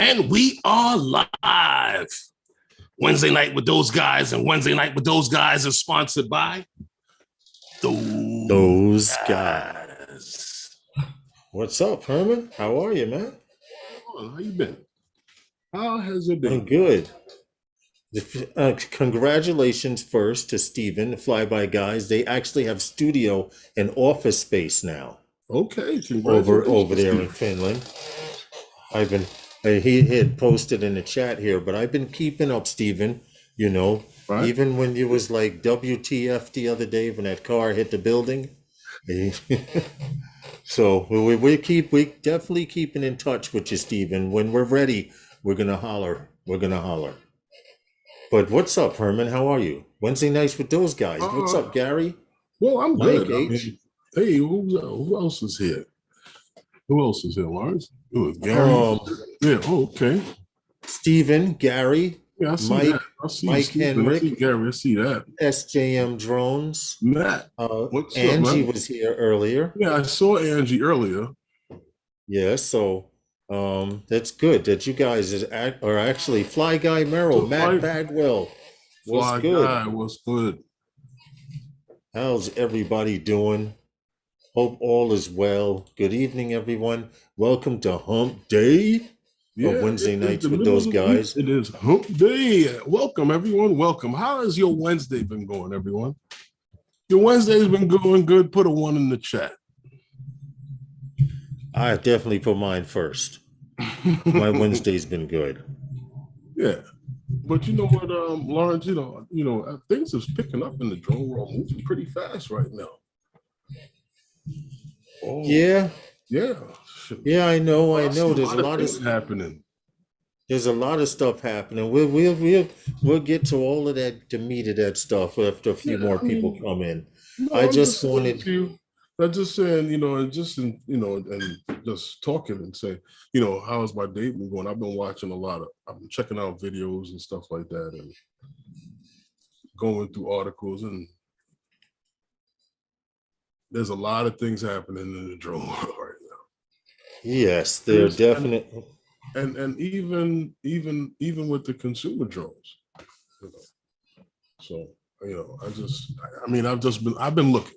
And we are live. Wednesday Night with Those Guys, and Wednesday Night with Those Guys is sponsored by Those guys. What's up, Herman? How are you, man? How you been? How has it been? I'm good. Congratulations first to Steven, the Flyby Guys. They actually have studio and office space now. Okay, over there in Finland. He had posted in the chat here, but I've been keeping up, Steven, you know, right. Even when you was like WTF the other day when that car hit the building. So we definitely keeping in touch with you, Steven. When we're ready, we're gonna holler. But what's up, Herman? How are you? Wednesday nights with those guys. What's up, Gary? Well, I'm Mike good. Hey, who else is here? Who else is here, Lawrence? Gary. Yeah. Oh, okay. Steven, Gary. Yeah, I see Mike. that. I see Mike Steven, Henrik. I see Gary. I see that. SJM Drones. Matt. What's Angie up, was here earlier. Yeah, I saw Angie earlier. Yeah, so that's good that you guys are actually Fly Guy Merrill, Matt Bagwell. Fly Guy, what's good? How's everybody doing? Hope all is well. Good evening, everyone. Welcome to Hump Day of Wednesday nights with those guys. It is Hump Day. Welcome, everyone. Welcome. How has your Wednesday been going, everyone? Your Wednesday's been going good. Put a 1 in the chat. I definitely put mine first. My Wednesday's been good. Yeah. But you know what, Lawrence, you know, things is picking up in the drone world, moving pretty fast right now. Oh, yeah. Yeah, I know. There's a lot of things happening. There's a lot of stuff happening. We'll get to all of that, the meat of that stuff after a few more people come in. No, I'm just saying, you know, and just talking and saying, you know, how's my day been going? I've been watching I've been checking out videos and stuff like that, and going through articles, and there's a lot of things happening in the drone world right now. Yes, they're definitely, and even with the consumer drones. You know. So, you know, I've been looking.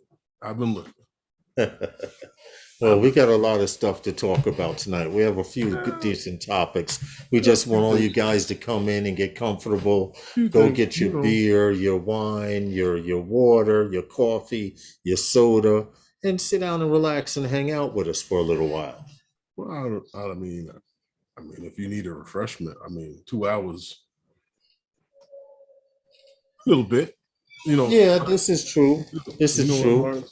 Well, we got a lot of stuff to talk about tonight. We have a few decent topics. We just want all you guys to come in and get comfortable. Go get your beer, your wine, your water, your coffee, your soda, and sit down and relax and hang out with us for a little while. Well, I mean, if you need a refreshment, 2 hours, a little bit, you know. Yeah, this is true. This is true.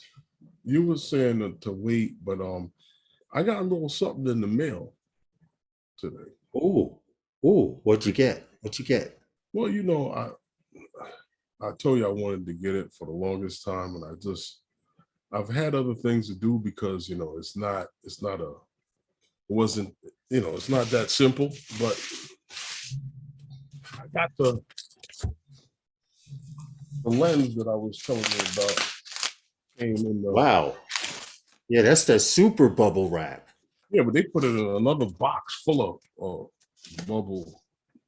You were saying to wait, but I got a little something in the mail today. Ooh, what'd you get? Well, you know, I told you I wanted to get it for the longest time, and I've had other things to do because, you know, it's not that simple, but I got the lens that I was telling you about. Wow. Yeah, that's that super bubble wrap. Yeah, but they put it in another box full of bubble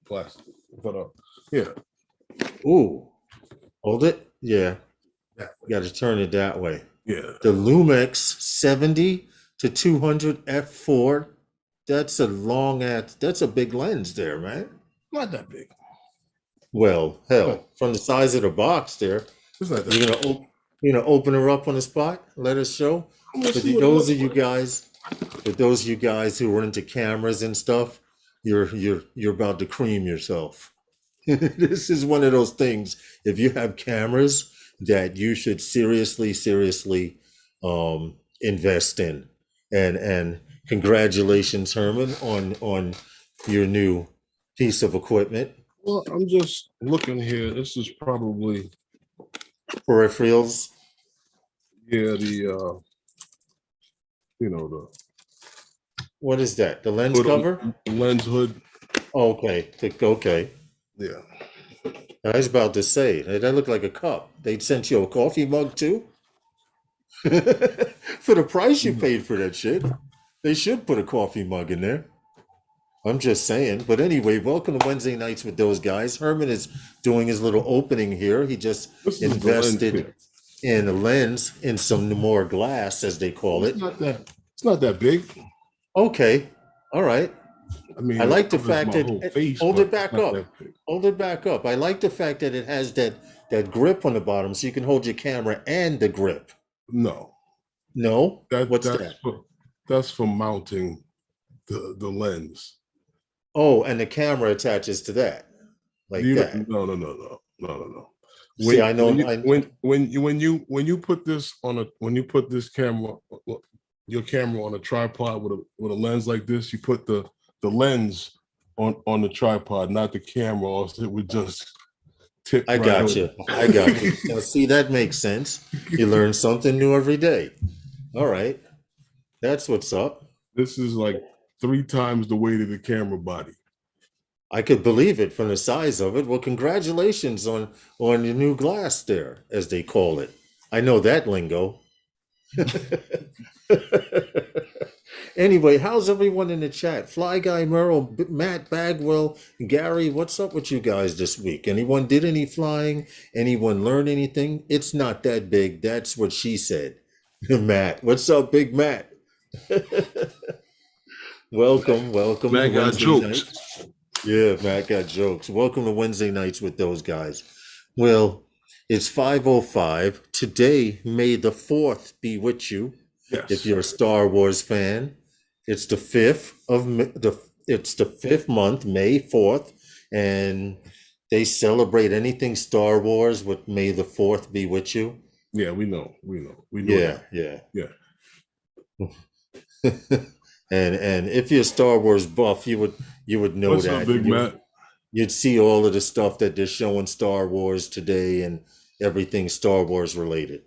plastic. But yeah. Ooh. Hold it? Yeah. You got to turn it that way. Yeah. The Lumix 70 to 200 f4. That's that's a big lens there, man. Not that big. Well, hell, from the size of the box there. It's not that You're gonna open her up on the spot, let us show. For those of you guys who are into cameras and stuff, you're about to cream yourself. This is one of those things. If you have cameras that you should seriously invest in. And congratulations, Herman, on your new piece of equipment. Well, I'm just looking here. This is probably peripherals. Yeah, what is that? The lens cover? The lens hood. Okay. Yeah. I was about to say, that looked like a cup. They sent you a coffee mug too? For the price you paid for that shit, they should put a coffee mug in there. I'm just saying. But anyway, welcome to Wednesday nights with those guys. Herman is doing his little opening here. He just invested in a lens, in some more glass, as they call it. It's not that big. Okay. All right. I mean, I like the fact that hold it back up. Hold it back up. I like the fact that it has that grip on the bottom, so you can hold your camera and the grip. No. What's that? That's for mounting the lens. Oh, and the camera attaches to that, like that. No. See, I know. When you put this camera, your camera on a tripod with a lens like this, you put the lens on the tripod, not the camera, or it would just tip. I got you. Now, see, that makes sense. You learn something new every day. All right, that's what's up. This is like 3 times the weight of the camera body. I could believe it from the size of it. Well, congratulations on your new glass there, as they call it. I know that lingo. Anyway, how's everyone in the chat? Fly Guy, Merle, Matt, Bagwell, Gary, what's up with you guys this week? Anyone did any flying? Anyone learn anything? It's not that big. That's what she said. Matt, what's up, Big Matt? Welcome. Matt got jokes. Yeah, Matt got jokes. Welcome to Wednesday nights with those guys. Well, it's 5:05 today. May the 4th be with you. Yes. If you're a Star Wars fan, it's the 5th it's the 5th month, May 4th, and they celebrate anything Star Wars with May the 4th be with you. Yeah, we know. Yeah. And if you're a Star Wars buff, you would know What's that. Up, Big Matt? You'd see all of the stuff that they're showing Star Wars today and everything Star Wars related,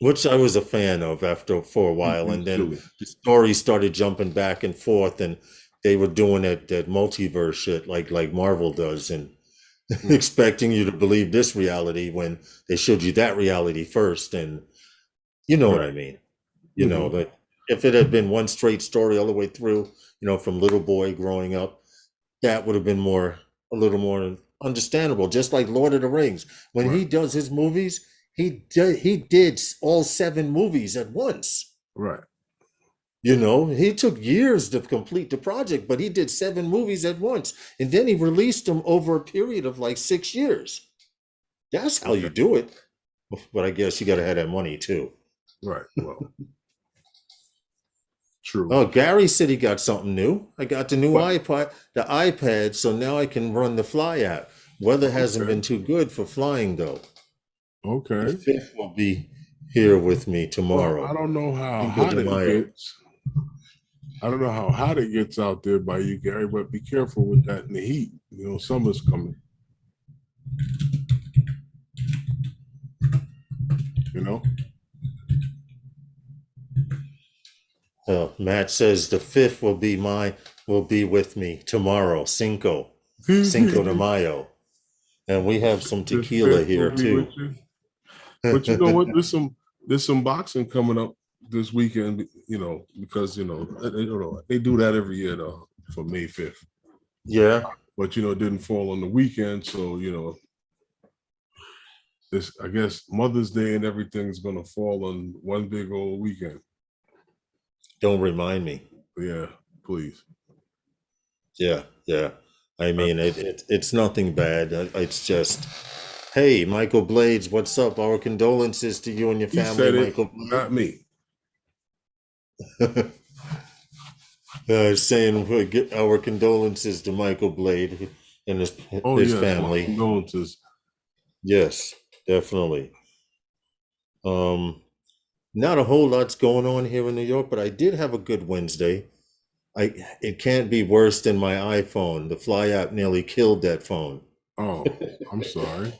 which I was a fan of for a while. And then the story started jumping back and forth, and they were doing that multiverse shit like Marvel does, and expecting you to believe this reality when they showed you that reality first. And you know what I mean? You know, that if it had been one straight story all the way through, from little boy growing up, that would have been a little more understandable. Just like Lord of the Rings, when he does his movies, he did all 7 movies at once. Right. He took years to complete the project, but he did 7 movies at once, and then he released them over a period of like 6 years. That's how you do it. But I guess you got to have that money too. Right. Well. True. Oh, Gary said he got something new. I got the new iPad, so now I can run the Fly app. Weather hasn't been too good for flying, though. Okay. The 5th will be here with me tomorrow. Well, I don't know how hot it gets. I don't know how hot it gets out there by you, Gary, but be careful with that in the heat. Summer's coming. Matt says the 5th will be with me tomorrow. Cinco de Mayo, and we have some tequila here too. But you know what? There's some boxing coming up this weekend. Because they do that every year though for May 5th. Yeah, but it didn't fall on the weekend, so this, I guess, Mother's Day and everything's gonna fall on one big old weekend. Don't remind me. Yeah, please. Yeah. I mean, it's nothing bad. It's just, hey, Michael Blades, what's up? Our condolences to you and your family, said Michael. It, not me. Saying our condolences to Michael Blade and his family. Condolences. Yes, definitely. Not a whole lot's going on here in New York, but I did have a good Wednesday. It can't be worse than my iPhone. The Fly app nearly killed that phone. Oh, I'm sorry.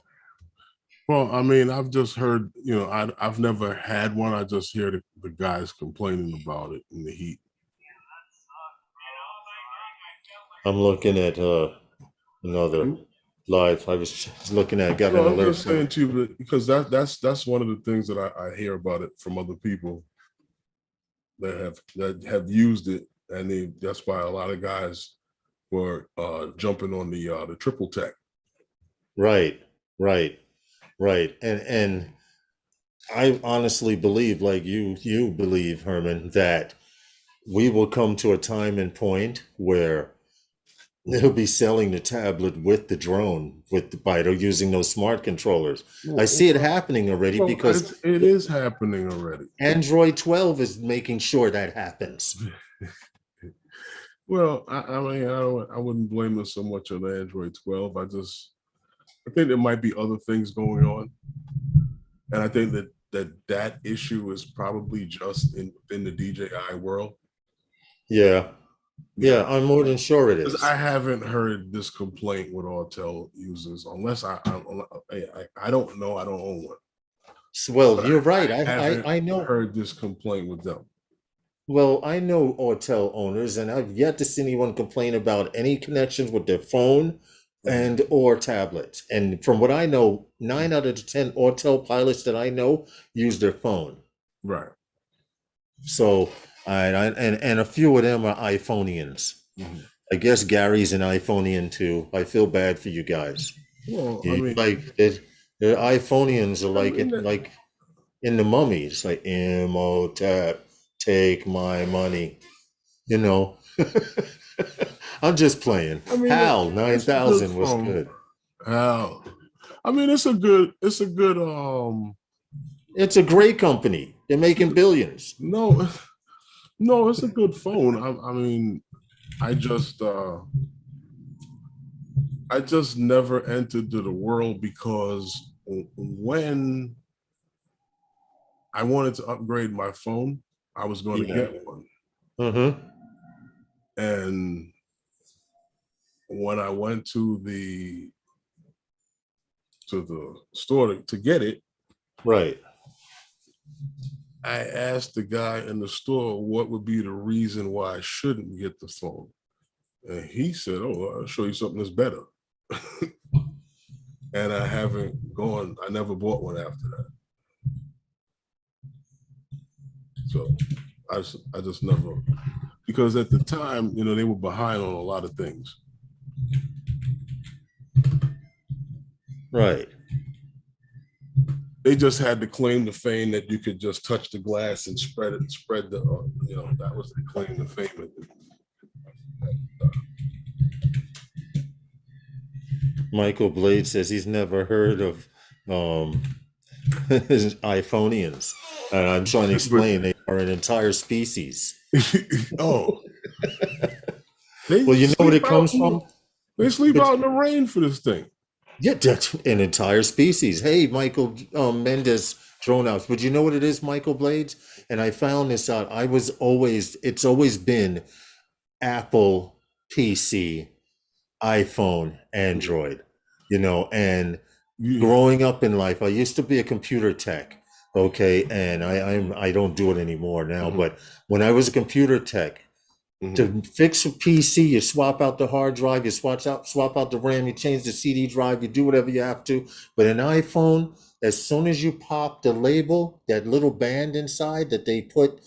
Well, I mean, I've just heard, I've never had one. I just hear the guys complaining about it in the heat. I'm looking at another live. I was looking at. Got an alert. I'm just saying too, because that's one of the things that I hear about it from other people that have used it and that's why a lot of guys were jumping on the triple tech. Right, right, right. And I honestly believe, like you believe, Herman, that we will come to a time and point where they'll be selling the tablet with the drone, by using those smart controllers. I see it happening already because it is happening already. Android 12 is making sure that happens. Well, I mean, I wouldn't blame it so much on Android 12. I think there might be other things going on, and I think that issue is probably just in the DJI world. Yeah, I'm more than sure it is. I haven't heard this complaint with Autel users, unless I don't know. I don't own one. Well, you're right. I know heard this complaint with them. Well, I know Autel owners, and I've yet to see anyone complain about any connections with their phone and or tablet. And from what I know, 9 out of the 10 Autel pilots that I know use their phone. Right. So, and a few of them are iPhonians. Mm-hmm. I guess Gary's an iPhonian too. I feel bad for you guys. Well, I mean, like the iPhonians are like in the Mummies, like Imhotep, take my money. You know, I'm just playing. I mean, HAL 9000 was good. HAL. I mean, it's a good. It's a great company. They're making billions. No, it's a good phone. I mean, I just never entered the world because when I wanted to upgrade my phone, I was going to get one. Mm-hmm. And when I went to the store to get it, right, I asked the guy in the store what would be the reason why I shouldn't get the phone. And he said, "Oh, I'll show you something that's better." And I never bought one after that. So I just never, because at the time, they were behind on a lot of things. Right. They just had to claim the fame that you could just touch the glass and spread the, that was the claim to fame. Michael Blade says he's never heard of iPhonians. And I'm trying to explain they are an entire species. Oh. Well, you know what it comes from? They sleep out in the rain for this thing. Yeah, that's an entire species. Hey, Michael Mendes Drone House. But you know what it is, Michael Blades? And I found this out. It's always been Apple, PC, iPhone, Android, and growing up in life, I used to be a computer tech. Okay. And I don't do it anymore now, but when I was a computer tech, to fix a PC, you swap out the hard drive, you swap out the RAM, you change the CD drive, you do whatever you have to. But an iPhone, as soon as you pop the label, that little band inside that they put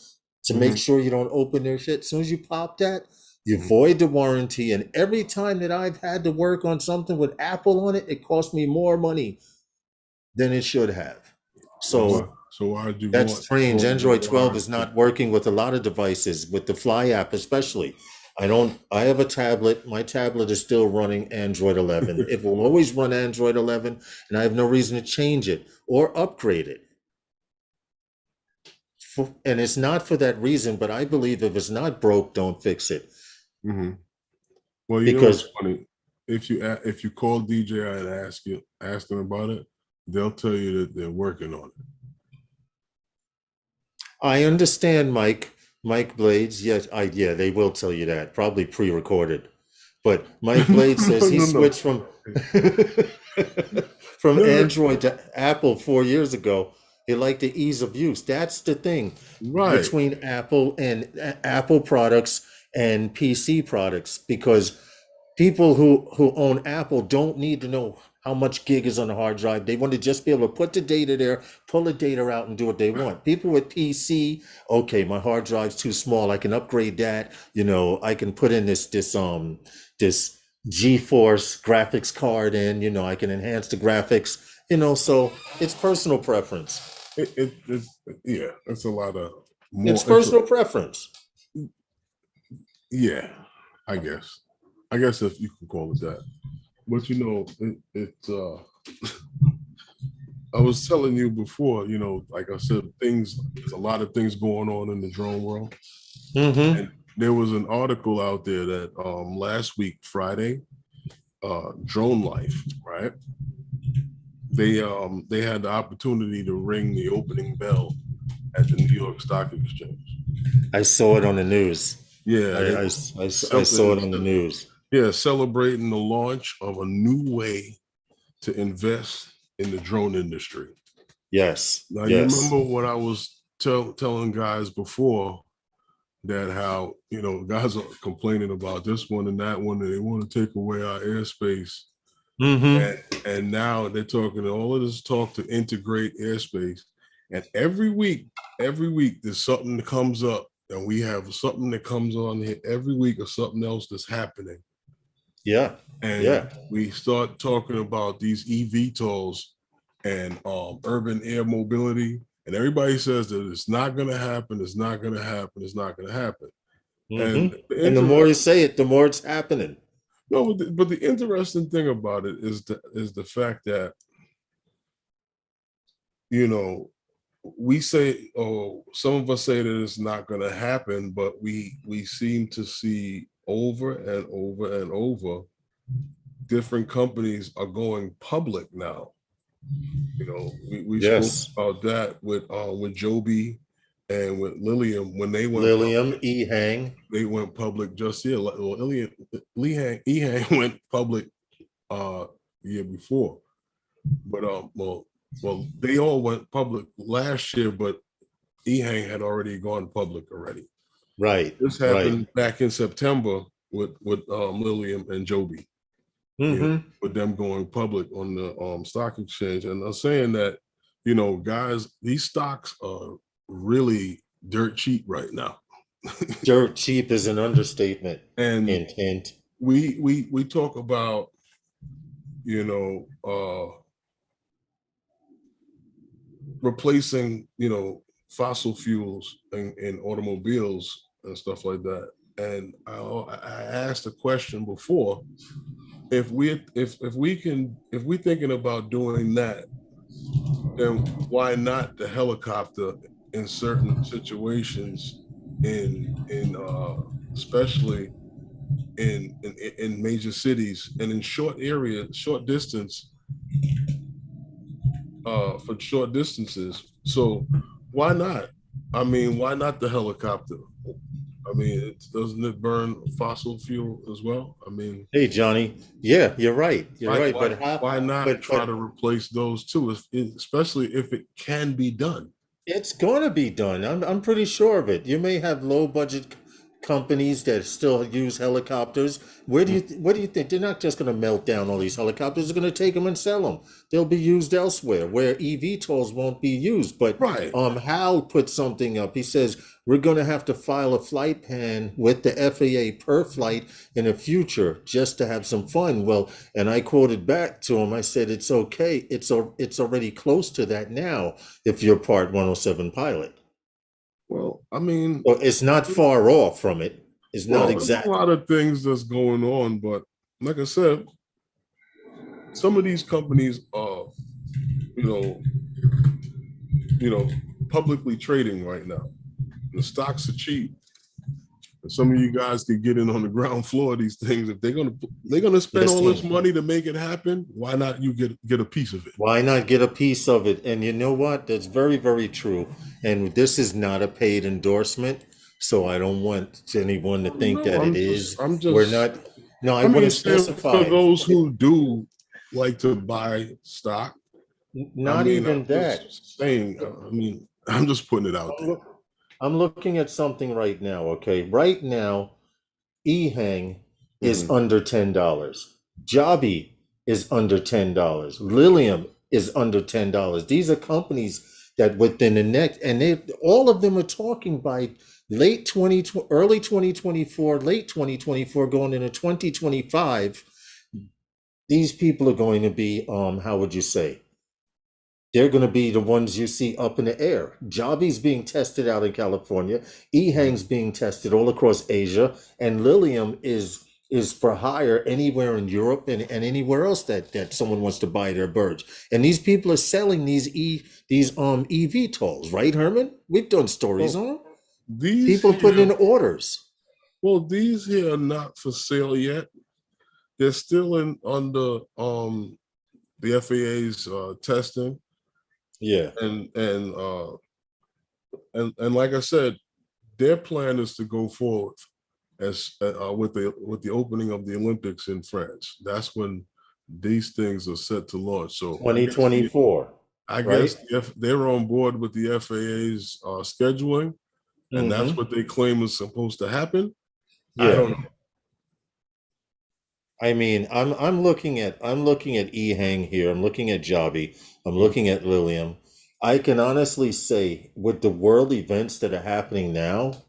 to make sure you don't open their shit, as soon as you pop that, you void the warranty. And every time that I've had to work on something with Apple on it, it cost me more money than it should have. So why'd you? That's strange. Android 12 is not working with a lot of devices, with the Fly app especially. I have a tablet. My tablet is still running Android 11. It will always run Android 11, and I have no reason to change it or upgrade it. And it's not for that reason, but I believe if it's not broke, don't fix it. Mm-hmm. Well, you know what's funny? If you call DJI and ask them about it, they'll tell you that they're working on it. I understand, Mike Blades. Yes, they will tell you that, probably pre-recorded. But Mike Blades says he switched from Android to Apple 4 years ago. He liked the ease of use. That's the thing, right, between Apple products and PC products, because People who own Apple don't need to know how much gig is on the hard drive. They want to just be able to put the data there, pull the data out, and do what they want. People with PC, okay, my hard drive's too small. I can upgrade that. I can put in this GeForce graphics card in. I can enhance the graphics. So it's personal preference. Yeah, it's a lot of more. It's personal preference. Yeah, I guess if you can call it that. But I was telling you before, like I said, there's a lot of things going on in the drone world. Mm-hmm. And there was an article out there that last week, Friday, DroneLife, right? They had the opportunity to ring the opening bell at the New York Stock Exchange. I saw it on the news. Yeah, I saw it on the news. Yeah, celebrating the launch of a new way to invest in the drone industry. Yes. Now, you remember what I was telling guys before, that how, guys are complaining about this one and that one, and they want to take away our airspace. Mm-hmm. And now they're talking all of this talk to integrate airspace. And every week there's something that comes up, and we have something that comes on here every week, or something else that's happening. Yeah. And we start talking about these eVTOLs and urban air mobility, and everybody says that it's not going to happen. It's not going to happen. It's not going to happen. Mm-hmm. And the more you say it, the more it's happening. No, but the interesting thing about it is the fact that, we say, some of us say that it's not going to happen, but we seem to see over and over and over, different companies are going public now. We spoke about that with Joby and with Lilium when they went Ehang. They went public just here. Well, Ehang went public the year before, but well, they all went public last year, but Ehang had already gone public already. Right. This happened back in September with Lilium and Joby. Mm-hmm. With them going public on the stock exchange. And I'm saying that, guys, these stocks are really dirt cheap right now. Dirt cheap is an understatement. And hint. We talk about, replacing, fossil fuels in automobiles and stuff like that. And I asked a question before, if we're thinking about doing that, then why not the helicopter in certain situations, especially in major cities and in short distance, for short distances. So why not? I mean, why not the helicopter? I mean, doesn't it burn fossil fuel as well? I mean, hey, Johnny. Yeah, you're right. But why not try to replace those two, especially if it can be done? It's going to be done. I'm pretty sure of it. You may have low budget companies that still use helicopters. What do you think? They're not just going to melt down all these helicopters. They're going to take them and sell them. They'll be used elsewhere where eVTOLs won't be used. But Hal put something up. He says we're going to have to file a flight plan with the FAA per flight in the future just to have some fun. Well, and I quoted back to him. I said it's okay. It's already close to that now if you're Part 107 pilot. Well, I mean, it's not far off from it. It's not exactly. There's a lot of things that's going on, but like I said, some of these companies are, publicly trading right now. The stocks are cheap. And some of you guys can get in on the ground floor of these things. If they're gonna spend all this money to make it happen, why not you get a piece of it? Why not get a piece of it? And you know what? That's very, very true. And this is not a paid endorsement, so I don't want anyone to think that it is. We're not. No, I want to specify for those who do like to buy stock. Not even that. Saying, I mean, I'm just putting it out there. I'm looking at something right now. Okay, right now, Ehang is under $10. Joby is under $10. Lilium is under $10. These are companies that within the next, and they all of them are talking by late 2020, early 2024, late 2024, going into 2025. These people are going to be, how would you say? They're going to be the ones you see up in the air. Joby's being tested out in California. Ehang's being tested all across Asia, and Lilium is for hire anywhere in Europe and anywhere else that someone wants to buy their birds. And these people are selling these eVTOLs, right, Herman? We've done stories on them. People are putting in orders. Well, these here are not for sale yet. They're still under the FAA's testing. Yeah. And like I said, their plan is to go forward as with the opening of the Olympics in France. That's when these things are set to launch. So 2024. I guess they're on board with the FAA's scheduling, and that's what they claim is supposed to happen. Yeah. I don't know. I mean, I'm looking at Ehang here. I'm looking at Joby. I'm looking at Lilium. I can honestly say, with the world events that are happening now,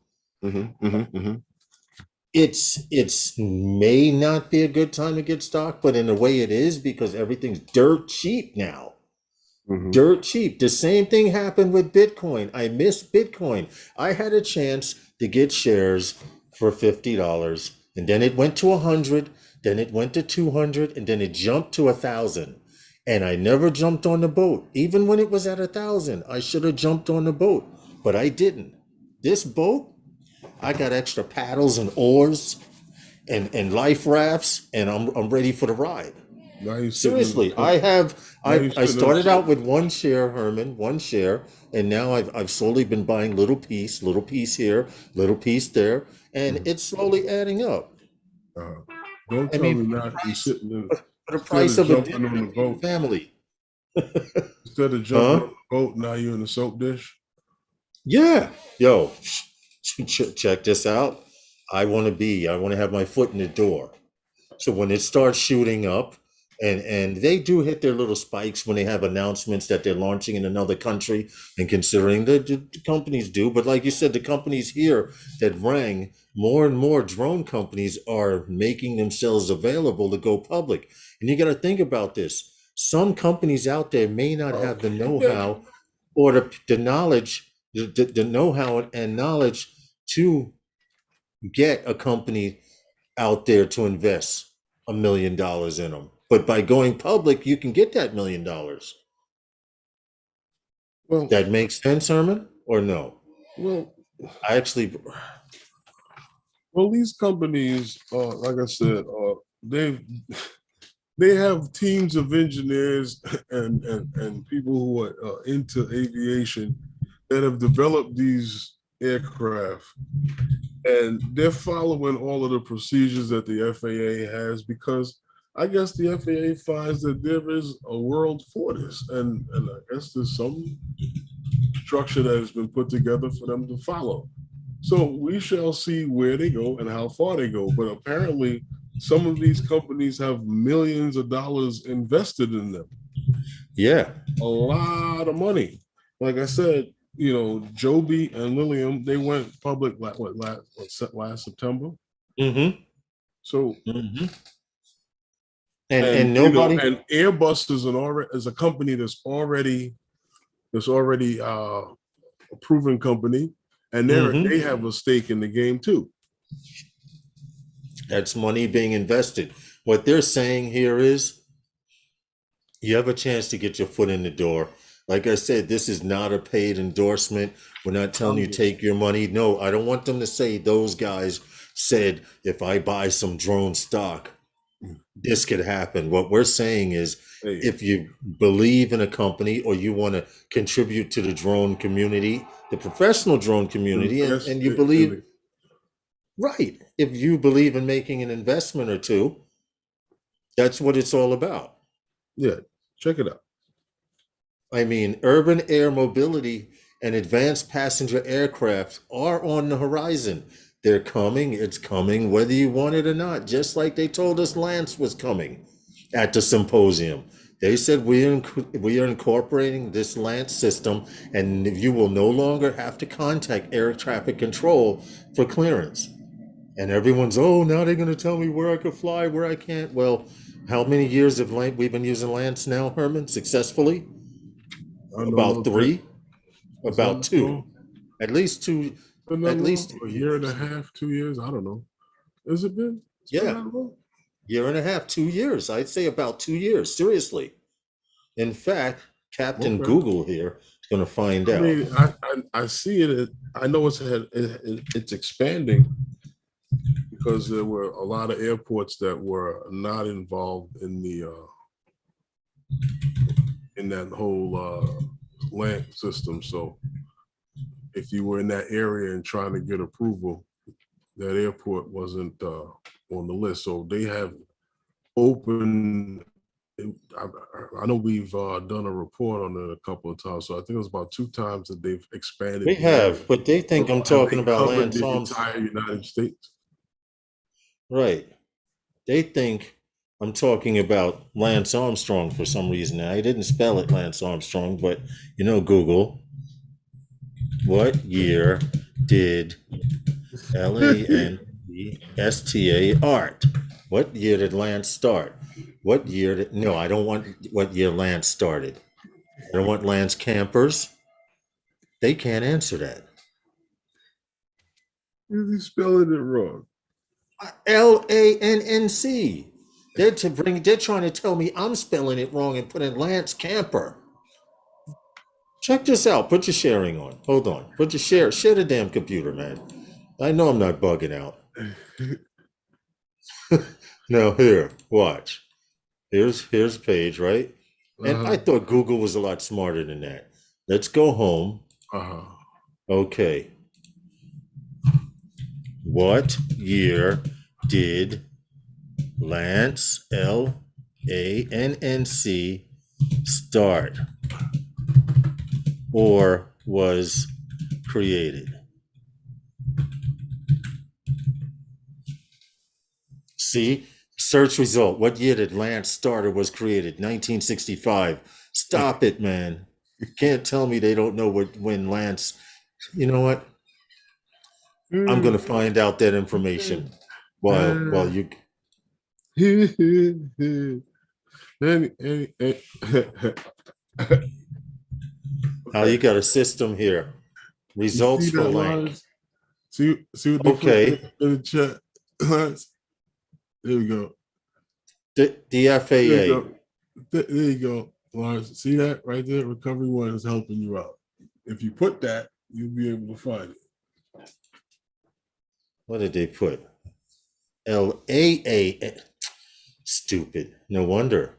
it's may not be a good time to get stock, but in a way it is, because everything's dirt cheap now. Dirt cheap. The same thing happened with Bitcoin. I missed Bitcoin. I had a chance to get shares for $50, and then it went to 100. Then it went to 200, and then it jumped to 1,000. And I never jumped on the boat. Even when it was at 1,000, I should have jumped on the boat, but I didn't. This boat, I got extra paddles and oars and life rafts, and I'm ready for the ride. Seriously, I started out with one share, Herman, one share, and now I've slowly been buying little piece here, little piece there, and it's slowly adding up. Don't tell me not you sitting in the price of a dinner on the boat. Family. Instead of jumping on the boat, now you're in the soap dish. Yeah, yo, check this out. I want to have my foot in the door. So when it starts shooting up, and they do hit their little spikes when they have announcements that they're launching in another country, and considering the companies do, but like you said, the companies here that rang, more and more drone companies are making themselves available to go public. And you got to think about this. Some companies out there may not have the know-how or the knowledge, the know-how and knowledge to get a company out there to invest $1 million in them. But by going public, you can get that $1 million. Well, that makes sense, Herman, or no? Well, these companies, like I said, they have teams of engineers and people who are into aviation that have developed these aircraft, and they're following all of the procedures that the FAA has, because I guess the FAA finds that there is a world for this, and I guess there's some structure that has been put together for them to follow. So we shall see where they go and how far they go. But apparently, some of these companies have millions of dollars invested in them. Yeah, a lot of money. Like I said, Joby and Lilium, they went public last September. So. And nobody, and Airbus is a company that's already a proven company, and they have a stake in the game too. That's money being invested. What they're saying here is, you have a chance to get your foot in the door. Like I said, this is not a paid endorsement. We're not telling you take your money. No, I don't want them to say those guys said, if I buy some drone stock, this could happen. What we're saying is, if you believe in a company or you want to contribute to the drone community, the professional drone community, and you believe, right, if you believe in making an investment or two, that's what it's all about. Yeah, check it out. I mean, urban air mobility and advanced passenger aircraft are on the horizon. They're coming. It's coming, whether you want it or not. Just like they told us Lance was coming at the symposium. They said we are incorporating this Lance system, and you will no longer have to contact air traffic control for clearance. And everyone's, oh, now they're going to tell me where I could fly, where I can't. Well, how many years have we've been using Lance now, Herman, successfully? About 3, about 2, at least 2, at least a year and a half, 2 years. I don't know. Has it been? Yeah, year and a half, 2 years. I'd say about 2 years. Seriously. In fact, Captain Google here is going to find out. I mean, I see it. I know it's expanding because there were a lot of airports that were not involved in the in that whole land system. So if you were in that area and trying to get approval, that airport wasn't on the list. So they have opened. I know we've done a report on it a couple of times. So I think it was about 2 times that they've expanded. They have, but they think I'm talking about Lance Armstrong. The entire United States. Right. They think I'm talking about Lance Armstrong for some reason. I didn't spell it Lance Armstrong, but Google. What year did LANCSTA art? What year did Lance start? What year did, no, I don't want what year Lance started. I don't want Lance campers. They can't answer that. You're spelling it wrong. LANNC. They're trying to tell me I'm spelling it wrong and putting Lance Camper. Check this out. Put your sharing on. Hold on. Put your share the damn computer, man. I know I'm not bugging out. Now here, watch. Here's a page, right? And I thought Google was a lot smarter than that. Let's go home. Okay. What year did Lance, LANNC, start or was created? See, search result. What year did Lance start or was created? 1965. Stop it, man. You can't tell me they don't know when Lance. You know what? I'm going to find out that information while you. How you got a system here? Results for Lance. See what they put in the chat. There we go. The FAA. There you go, Lars. See that right there? Recovery One is helping you out. If you put that, you'll be able to find it. What did they put? LAA. Stupid. No wonder.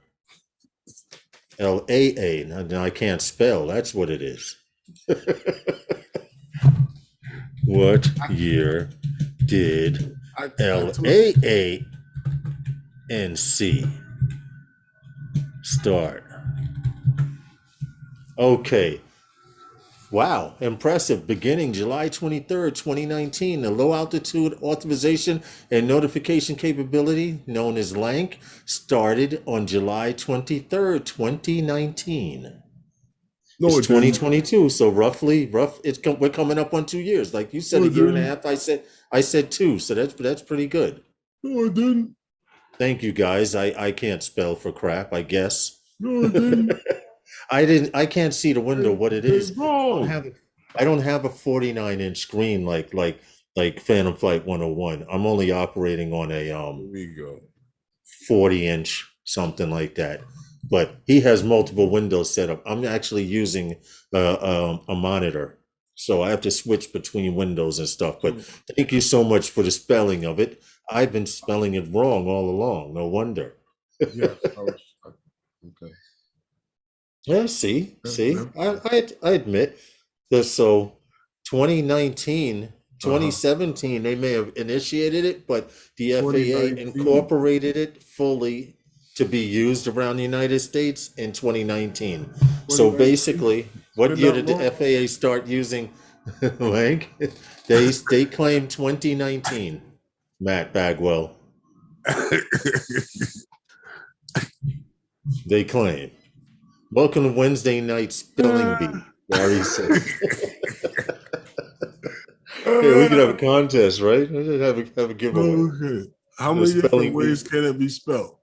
LAA. Now I can't spell. That's what it is. What year did LAANC start? Okay. Wow, impressive. Beginning July 23rd, 2019, the low altitude authorization and notification capability, known as LANC, started on July 23rd, 2019. No, it's 2022, so we're coming up on 2 years. Like you said, a year and a half. I said 2, so that's pretty good. No, I didn't. Thank you, guys. I can't spell for crap, I guess. No, I didn't. I can't see the window what it is. I don't have a 49-inch screen like Phantom Flight 101. I'm only operating on a 40-inch, something like that. But he has multiple windows set up. I'm actually using a monitor, so I have to switch between windows and stuff. But thank you so much for the spelling of it. I've been spelling it wrong all along. No wonder. Yeah. Okay. Yeah, see, I admit that. So 2019, 2017, they may have initiated it, but the FAA incorporated it fully to be used around the United States in 2019. So basically, what year did the FAA start using Link, they claim 2019. Matt Bagwell, they claim. Welcome to Wednesday night spelling bee. Gary says. Hey, we could have a contest, right? Have a giveaway. Okay. How The many different spelling ways bee. can it be spelled?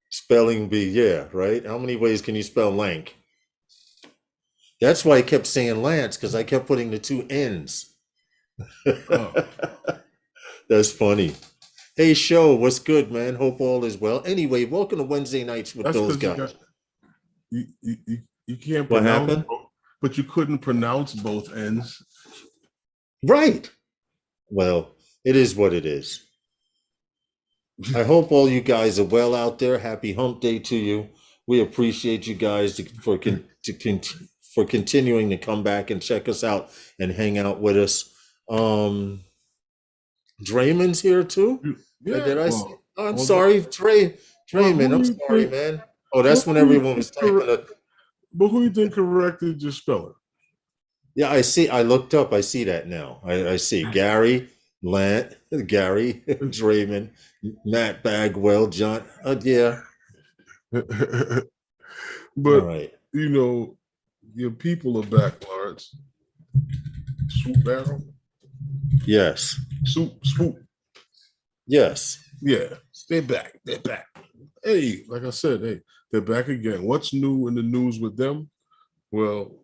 Spelling bee, yeah, right? How many ways can you spell lank? That's why I kept saying Lance, because I kept putting the two N's. Oh. That's funny. Hey, show, what's good, man? Hope all is well. Anyway, welcome to Wednesday nights with That's those because guys. you can't What pronounce happened? but you couldn't pronounce both ends. Right. Well, it is what it is. I hope all you guys are well out there. Happy hump day to you. We appreciate you guys for continuing to come back and check us out and hang out with us. Draymond's here too. Yeah, Did I say? well, Oh, I'm well, sorry, well, Draymond. I'm who you sorry, think? man. Oh, Well, that's when who you everyone was think typing it. but who you think corrected your spelling? Yeah, I see. I looked up. I see that now. I see Gary, Gary, Draymond, Matt Bagwell, John. Yeah. All But right. you know, your people are back, Lawrence. Swoop Aero. Yes. Swoop. Yes. Yeah, they're back. They're back. Hey, like I said, hey, they're back again. What's new in the news with them? Well,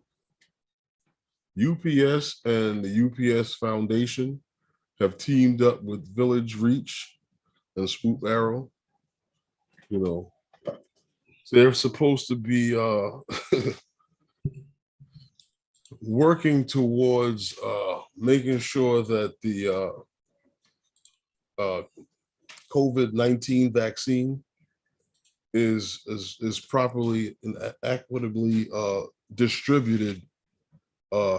UPS and the UPS Foundation have teamed up with VillageReach and Swoop Aero. You know, they're supposed to be working towards making sure that the COVID-19 vaccine is properly and equitably distributed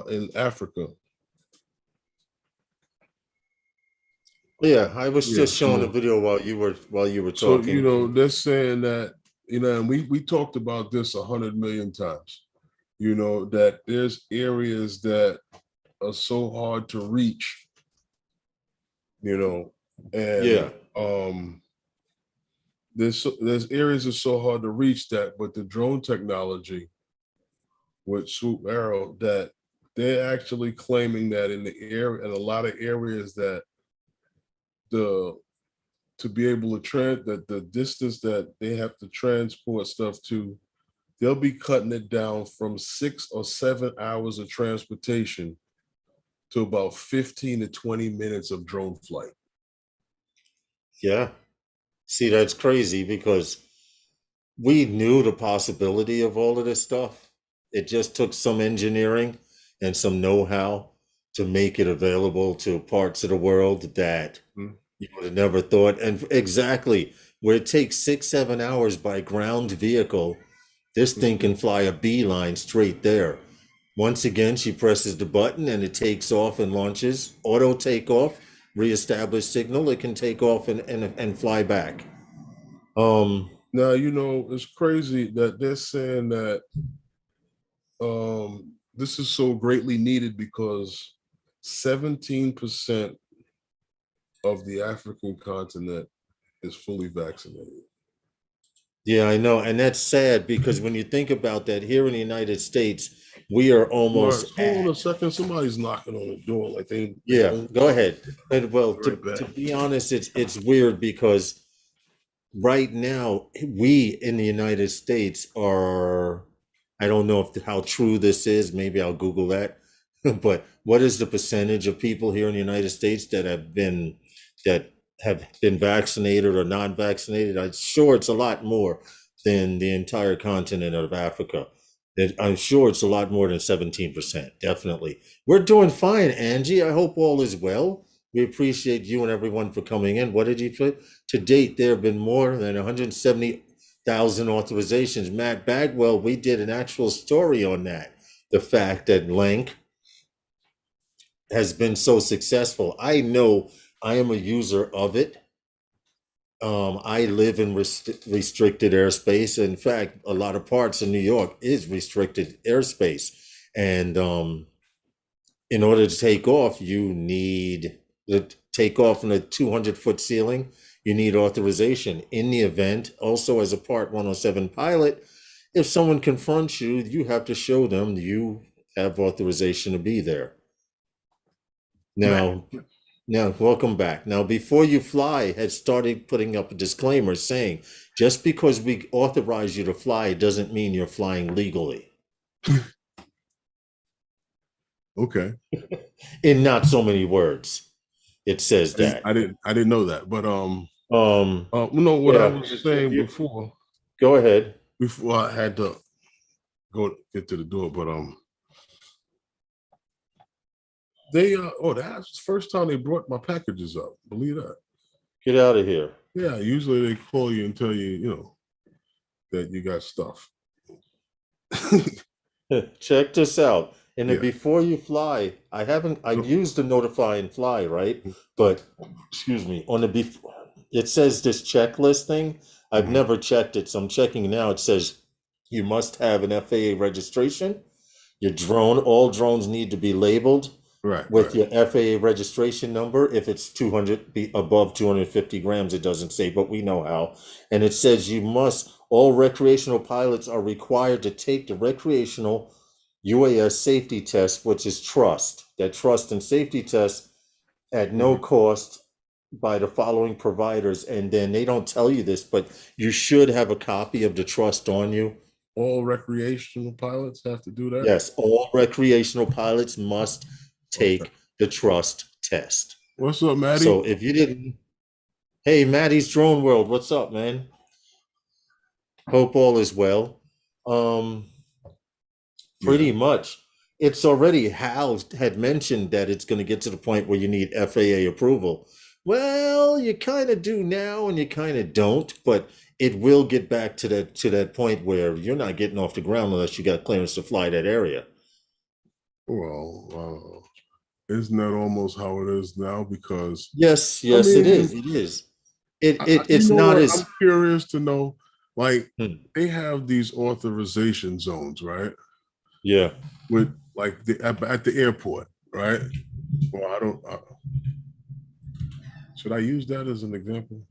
in Africa. Yeah, I was Yeah, just showing a so video while you were so you talking. know they're saying that and we talked about this 100 million times. You know that there's areas that are so hard to reach. You know, and Yeah. there's areas that are so hard to reach that, but the drone technology with Swoop Arrow that they're actually claiming that in the air in a lot of areas that the to be able to that the distance that they have to transport stuff to, they'll be cutting it down from 6 or 7 hours of transportation to about 15 to 20 minutes of drone flight. Yeah. See, that's crazy because we knew the possibility of all of this stuff. It just took some engineering and some know-how to make it available to parts of the world that you would have never thought. And exactly where it takes 6, 7 hours by ground vehicle, this thing can fly a beeline straight there. Once again, she presses the button and it takes off and launches. Auto takeoff, reestablish signal. It can take off and fly back. Now, you know, it's crazy that they're saying that this is so greatly needed because 17% of the African continent is fully vaccinated. Yeah, I know. And that's sad because when you think about that here in the United States, we are almost Hold on at. a second. Somebody's knocking on the door like they Yeah, own go something. ahead. And well, Right back. to be honest, it's weird because right now we in the United States are, I don't know if how true this is, maybe I'll Google that. But what is the percentage of people here in the United States that have been vaccinated or non-vaccinated? I'm sure it's a lot more than the entire continent of Africa. I'm sure it's a lot more than 17%, definitely. We're doing fine, Angie. I hope all is well. We appreciate you and everyone for coming in. What did you put? To date, there have been more than 170,000 authorizations. Matt Bagwell, we did an actual story on that. The fact that Link has been so successful. I know I am a user of it. I live in restricted airspace. In fact, a lot of parts of New York is restricted airspace. And in order to take off, you need to take off in a 200-foot ceiling. You need authorization. In the event, also as a Part 107 pilot, if someone confronts you, you have to show them you have authorization to be there. Now, welcome back. Now, before you fly, had started putting up a disclaimer saying, just because we authorize you to fly doesn't mean you're flying legally. Okay. In not so many words, it says that. I didn't know that, but no, what yeah, I was saying before. Go ahead. Before I had to go get to the door, but they that's the first time they brought my packages up. Believe that. Get out of here. Yeah, usually they call you and tell you, you know, that you got stuff. Check this out. And then before you fly, I used the notify and fly, right? But excuse me, on the before, it says this checklist thing. I've never checked it, so I'm checking now. It says you must have an FAA registration. Your drone, all drones need to be labeled with your FAA registration number. If it's 200 above 250 grams, it doesn't say, but we know how. And it says all recreational pilots are required to take the recreational UAS safety test, which is trust. That trust and safety test at no cost by the following providers. And then they don't tell you this, but you should have a copy of the trust on you. All recreational pilots have to do that? Yes, all recreational pilots must take the trust test. What's up, Maddie? So if you didn't, hey, Maddie's Drone World, what's up, man? Hope all is well. Pretty much. It's already, Hal had mentioned that it's going to get to the point where you need FAA approval. Well, you kind of do now and you kind of don't, but it will get back to that point where you're not getting off the ground unless you got clearance to fly that area. Well, isn't that almost how it is now? Because yes, I mean, it is. It is. It's not as. I'm curious to know. Like they have these authorization zones, right? Yeah. With like at the airport, right? Well, should I use that as an example?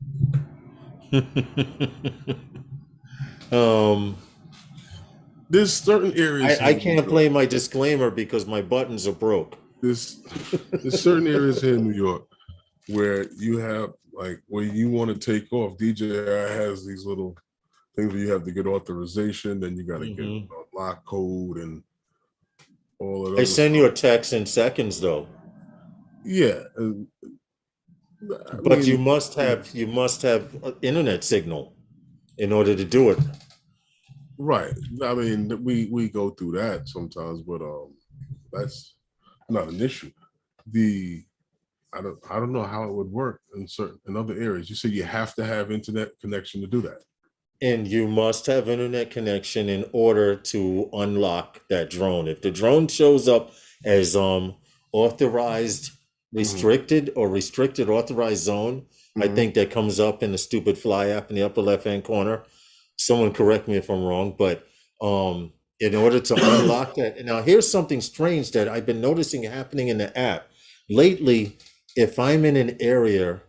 There's certain areas. I can't play my disclaimer because my buttons are broke. There's certain areas here in New York where you have like when you want to take off, DJI has these little things where you have to get authorization, then you got to get a lock code and all of that. They send you a text in seconds, though. Yeah, but you must have internet signal in order to do it. Right. I mean, we go through that sometimes, but that's not an issue. I don't know how it would work in other areas. You say you have to have internet connection to do that. And you must have internet connection in order to unlock that drone. If the drone shows up as authorized restricted or restricted authorized zone, I think that comes up in the stupid fly app in the upper left hand corner. Someone correct me if I'm wrong, but in order to unlock that, now here's something strange that I've been noticing happening in the app lately. If I'm in an area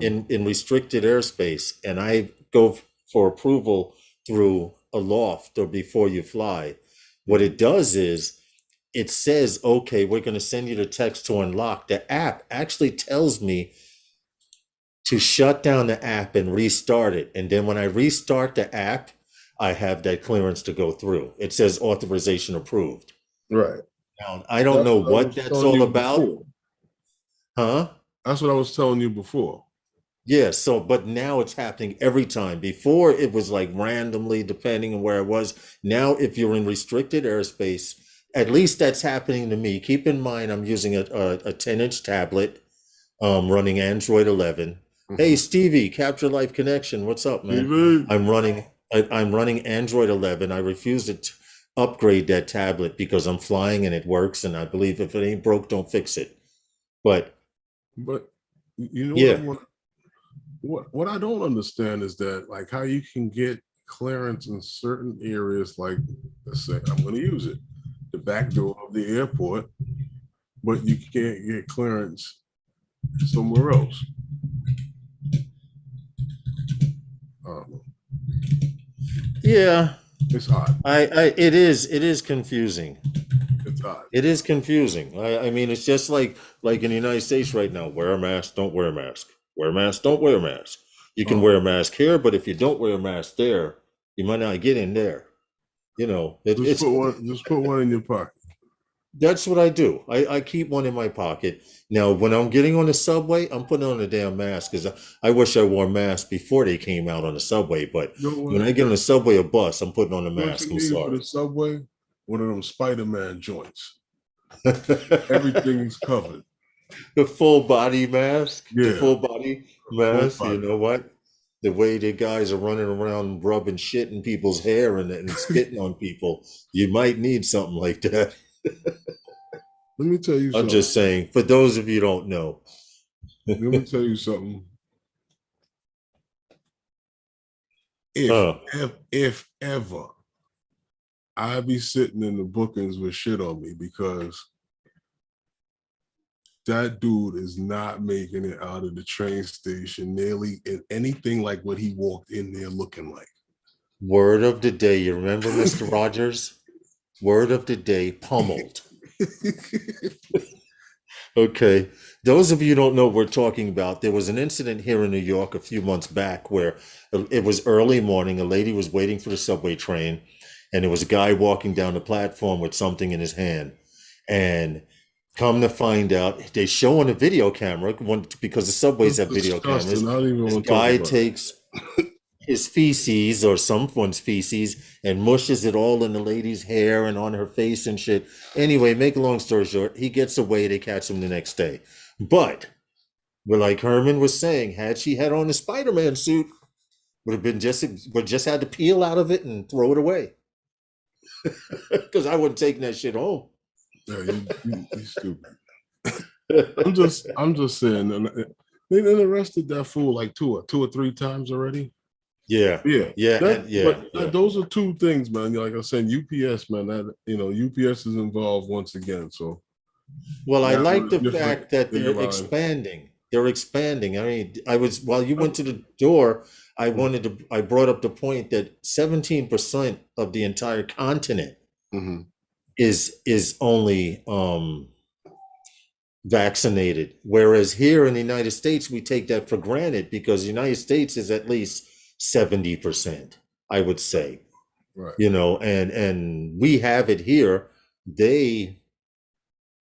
in restricted airspace and I go for approval through a loft or before you fly, what it does is it says, okay, we're going to send you the text to unlock. The app actually tells me to shut down the app and restart it. And then when I restart the app, I have that clearance to go through. It says authorization approved. Right. Now, I don't know what that's all about. Before. Huh? That's what I was telling you before. Yeah, so, but now it's happening every time. Before it was like randomly depending on where I was. Now, if you're in restricted airspace, at least that's happening to me. Keep in mind, I'm using a 10-inch tablet running Android 11. Hey, Stevie, Capture Life Connection. What's up, man? Stevie. I'm running Android 11. I refuse to upgrade that tablet because I'm flying and it works. And I believe if it ain't broke, don't fix it. But you know what I don't understand is that like how you can get clearance in certain areas, like let's say I'm going to use it, the back door of the airport, but you can't get clearance somewhere else. Yeah, it's odd. It is confusing. It's odd. It is confusing. I mean, it's just like in the United States right now. Wear a mask, don't wear a mask. Wear a mask, don't wear a mask. You can wear a mask here, but if you don't wear a mask there, you might not get in there. You know, just put one in your pocket. That's what I do. I keep one in my pocket. Now, when I'm getting on the subway, I'm putting on a damn mask because I wish I wore masks before they came out on the subway. But when I get on the subway or bus, I'm putting on a mask. I'm sorry. For the subway, one of them Spider-Man joints. Everything's covered. The full body mask. Yeah. The full body mask. You know what? The way the guys are running around rubbing shit in people's hair and spitting on people, you might need something like that. Let me tell you something. I'm just saying, for those of you who don't know. Let me tell you something. If ever I be sitting in the bookings with shit on me, because that dude is not making it out of the train station nearly in anything like what he walked in there looking like. Word of the day. You remember Mr. Rogers? Word of the day, pummeled. Okay. Those of you who don't know what we're talking about, there was an incident here in New York a few months back where it was early morning. A lady was waiting for the subway train, and there was a guy walking down the platform with something in his hand. And come to find out, they show on a video camera, because the subways have video cameras. This guy takes his feces or someone's feces and mushes it all in the lady's hair and on her face and shit. Anyway, make a long story short, he gets away. They catch him the next day. But, like Herman was saying, had she had on a Spider-Man suit, would have been just had to peel out of it and throw it away. Because I wouldn't take that shit home. Yeah, you stupid. I'm just saying, they arrested that fool like two or three times already. Yeah. Those are two things, man. Like I said, UPS, man. UPS is involved once again. So, well, I like the fact that they're expanding. They're expanding. I mean, while you went to the door, I brought up the point that 17% of the entire continent is only vaccinated, whereas here in the United States we take that for granted because the United States is at least 70%, I would say. Right. And we have it here. They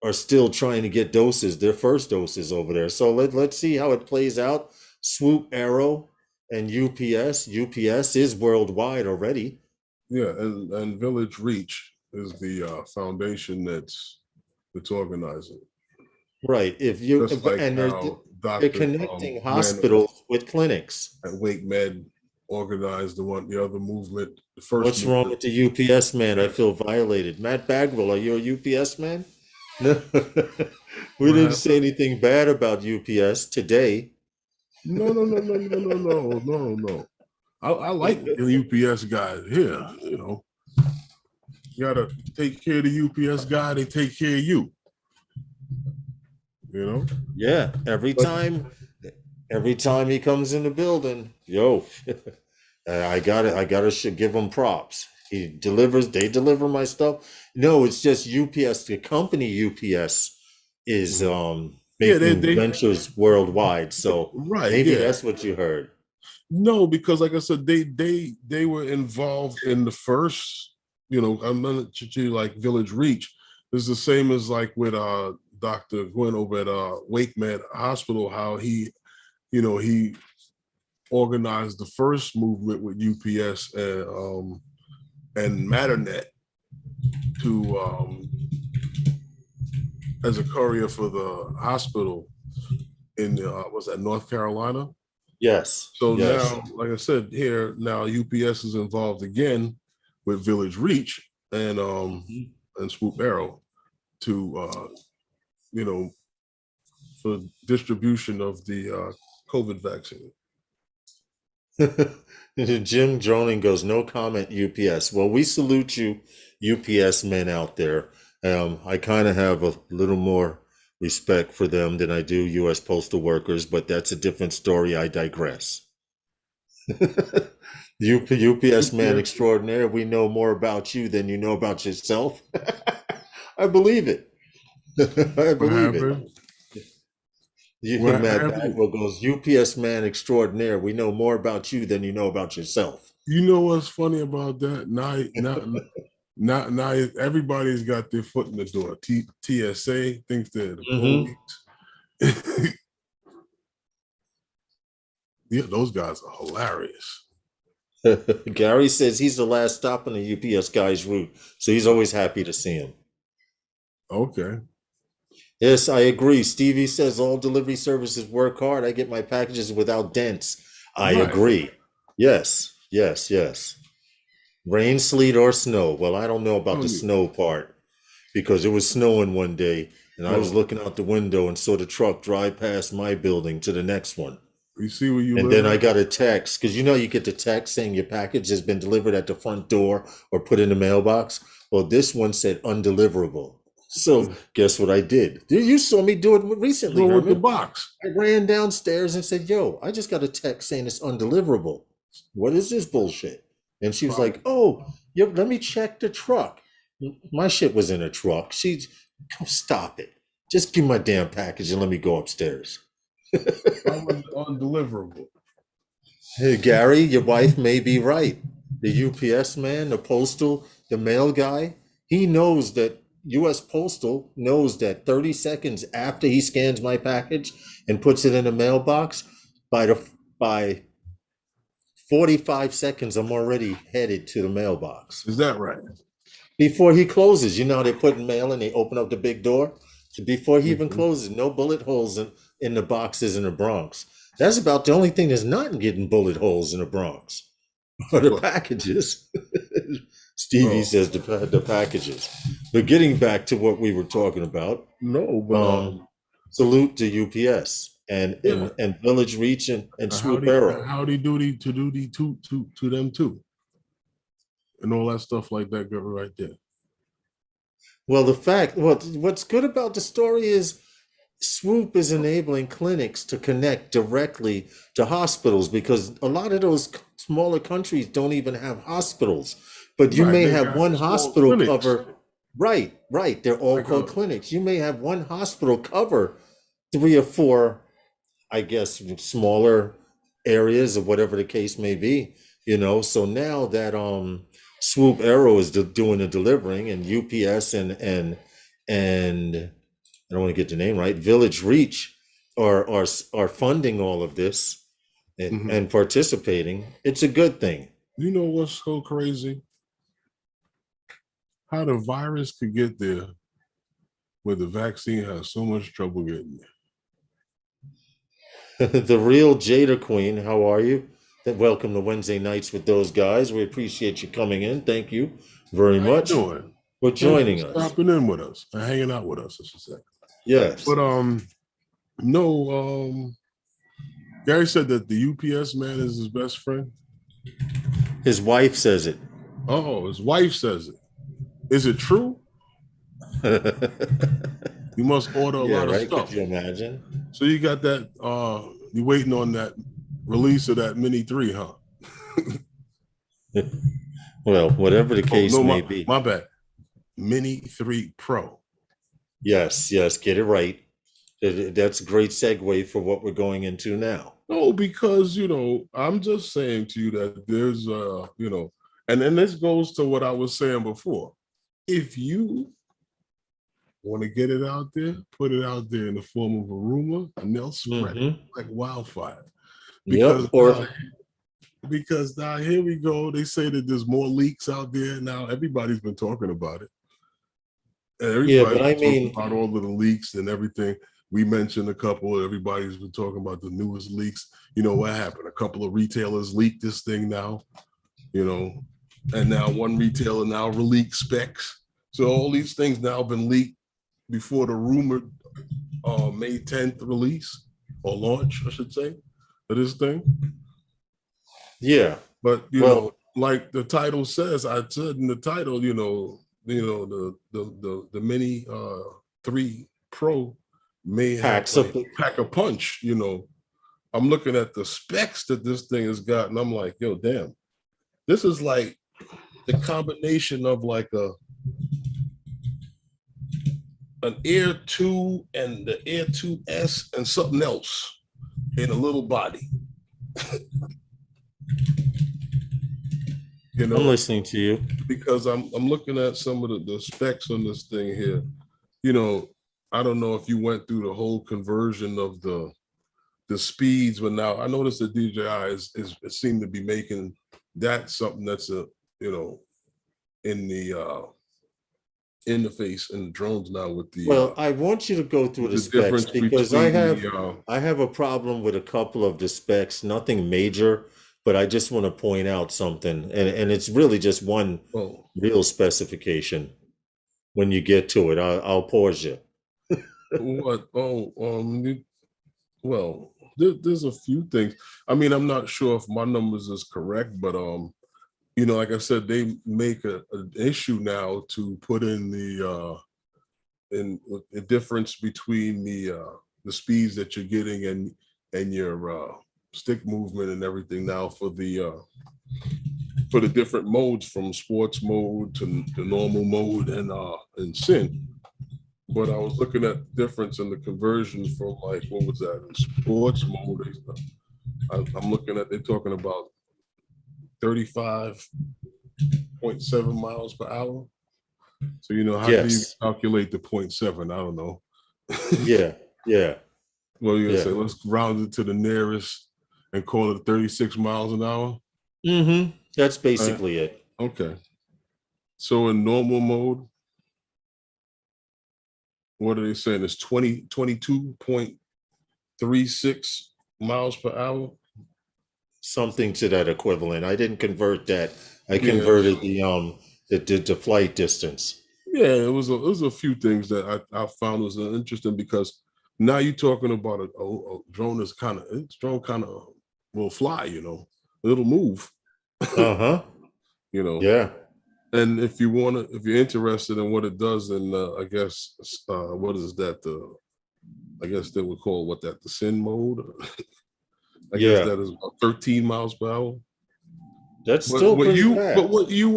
are still trying to get their first doses over there. So let's see how it plays out. Swoop Aero and UPS. UPS is worldwide already. Yeah, and VillageReach is the foundation that's organizing. Right. They're connecting hospitals with clinics. And Wake Med organized the other movement. What's wrong with the UPS man? I feel violated. Matt Bagwell, are you a UPS man? No. We didn't say anything bad about UPS today. No. I like the UPS guys here. You gotta take care of the UPS guy. They take care of you. Yeah. Every time he comes in the building, I gotta give him props. They deliver my stuff. No, it's just UPS. The company UPS is making ventures worldwide. So maybe that's what you heard. No, because like I said, they were involved in the first. I'm not like VillageReach. It's the same as like with Dr. Gwen over at Wake Med Hospital, how he organized the first movement with UPS and Matternet to as a courier for the hospital in was that North Carolina? Yes. So now, like I said, here now UPS is involved again with VillageReach and Swoop Aero to for distribution of the COVID vaccine. Jim Droning goes, no comment, UPS. Well, we salute you, UPS men out there. I kind of have a little more respect for them than I do U.S. postal workers, but that's a different story. I digress. UPS man extraordinaire, we know more about you than you know about yourself. I believe it. I believe it. Matt Bagwell goes, UPS man extraordinaire, we know more about you than you know about yourself. You know what's funny about that? Now everybody's got their foot in the door. TSA thinks they're the police. Yeah, those guys are hilarious. Gary says he's the last stop on the UPS guy's route, so he's always happy to see him. Okay. Yes, I agree. Stevie says all delivery services work hard. I get my packages without dents. I agree. Yes. Rain, sleet, or snow. Well, I don't know about the snow part because it was snowing one day and I was looking out the window and saw the truck drive past my building to the next one. You see where you live? And then I got a text because you get the text saying your package has been delivered at the front door or put in the mailbox. Well, this one said undeliverable. So guess what I did? You saw me do it recently. With the box. I ran downstairs and said, yo, I just got a text saying it's undeliverable. What is this bullshit? And she was like, oh, let me check the truck. My shit was in a truck. Stop it. Just give my damn package and let me go upstairs. That was undeliverable. Hey, Gary, your wife may be right. The UPS man, the postal, the mail guy, he knows that U.S. Postal knows that 30 seconds after he scans my package and puts it in a mailbox, by 45 seconds, I'm already headed to the mailbox. Is that right? Before he closes, they put mail and they open up the big door. So before he even closes, no bullet holes in the boxes in the Bronx. That's about the only thing that's not getting bullet holes in the Bronx. Or the packages. Stevie says the packages. But getting back to what we were talking about. Salute to UPS and VillageReach and Swoop Aero. Howdy doody to them too. And all that stuff like that right there. Well, what's good about the story is Swoop is enabling clinics to connect directly to hospitals because a lot of those smaller countries don't even have hospitals. But you may have one hospital cover. Right. They're all called clinics. You may have one hospital cover 3 or 4, I guess, smaller areas or whatever the case may be. So now that Swoop Aero is doing the delivering, and UPS and I don't want to get the name right, VillageReach are funding all of this and participating. It's a good thing. You know what's so crazy? How the virus could get there where the vaccine has so much trouble getting there. The real Jada Queen, how are you? Welcome to Wednesday Nights with those guys. We appreciate you coming in. Thank you very much for joining us. Stopping in with us and hanging out with us, I should say. Yes. But Gary said that the UPS man is his best friend. His wife says it. Oh, his wife says it. Is it true? You must order a lot of stuff. Could you imagine? So you got that, you're waiting on that release of that Mini 3, huh? Well, whatever the case may be. My bad. Mini 3 Pro. Yes, get it right. That's a great segue for what we're going into now. No, because, I'm just saying to you that there's, and then this goes to what I was saying before. If you want to get it out there, put it out there in the form of a rumor, and they'll spread it like wildfire. Because now here we go. They say that there's more leaks out there now. Everybody's been talking about it. And everybody's talking about all of the leaks and everything. We mentioned a couple. Everybody's been talking about the newest leaks. You know what happened? A couple of retailers leaked this thing now. And now one retailer now leaked specs. So all these things now been leaked before the rumored May 10th release or launch, I should say, of this thing. Yeah. But you know, like the title says, I said in the title, the Mini 3 Pro may have Packs like up. pack a punch, you know. I'm looking at the specs that this thing has got, and I'm like, yo, damn, this is like the combination of like an Air 2 and the Air 2S and something else in a little body. You know, I'm listening to you. because I'm looking at some of the specs on this thing here. You know, I don't know if you went through the whole conversion of the speeds, but now I noticed that DJI is seemed to be making that something that's a, you know, in the interface in the drones now with the Well, I want you to go through the specs difference because between I have a problem with a couple of the specs, nothing major, but I just want to point out something, and it's really just one oh, real specification. When you get to it, I'll pause you. what well, there's a few things. I mean, I'm not sure if my numbers is correct, but you know, like I said, they make an issue now to put in the difference between the speeds that you're getting and your stick movement and everything now for the different modes, from sports mode to the normal mode and sin. But I was looking at the difference in the conversion from, like, what was that, in sports mode? I'm looking at, they're talking about 35.7 miles per hour. So, you know, how do you Yes. calculate the 0.7? I don't know. Yeah. Yeah. Well, you're gonna Yeah. say, let's round it to the nearest and call it 36 miles an hour. Mm-hmm. That's basically it. Okay. So in normal mode, what are they saying? It's 22.36 miles per hour. Something to that equivalent. I didn't convert that. I Yeah. converted the flight distance. Yeah, it was a few things that I found was interesting, because now you're talking about a drone that's drone kind of will fly, you know, it'll move, Uh-huh. you know. Yeah. And if you're interested in what it does, then I guess what is that? I guess they would call the sin mode. I guess Yeah. that is about 13 miles per hour. That's But still pretty fast. what you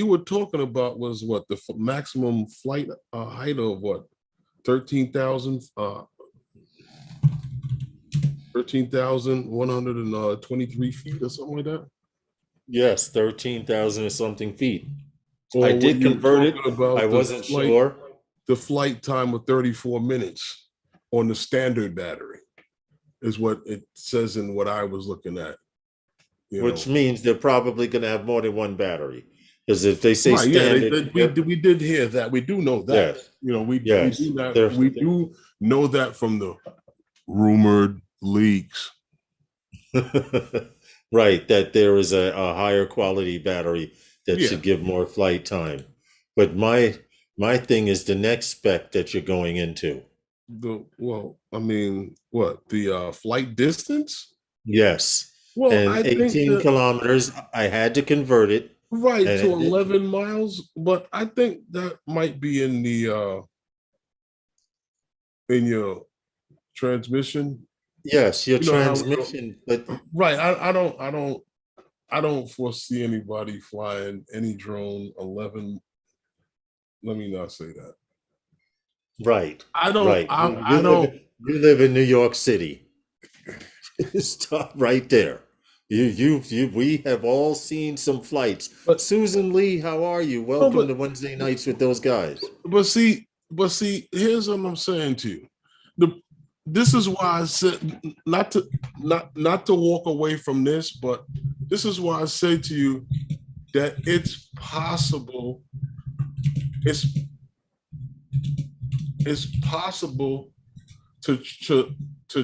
were talking about was what the maximum flight height of what 13,000 13,123 feet or something like that. Yes, 13,000 or something feet. Or I were did you convert it. talking about I wasn't sure. the flight time of 34 minutes on the standard battery is what it says in what I was looking at. Which means they're probably going to have more than one battery. Because if they say Right, standard, we did hear that. We do know that. yes, You know, we yes, do know that from the rumored leaks. right, that there is a higher quality battery that Yeah. should give more flight time. But my thing is the next spec that you're going into. I mean, what, the flight distance? Yes. Well, And I think 18 kilometers, I had to convert it. right and to 11 miles, but I think that might be in your transmission. Yes, your You know how transmission, but right. I don't foresee anybody flying any drone 11. Let me not say that. right, I don't. right. You live in New York City. Stop right there. We have all seen some flights. But Susan Lee, how are you? Welcome to Wednesday nights with those guys. But see, here's what I'm saying to you. This is why I said not to walk away from this, but this is why I say to you that it's possible. It's possible to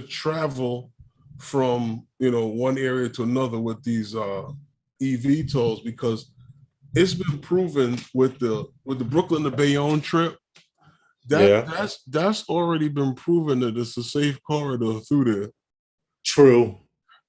travel from, you know, one area to another with these EV tolls, because it's been proven with the Brooklyn to Bayonne trip. That's already been proven that it's a safe corridor through there. True.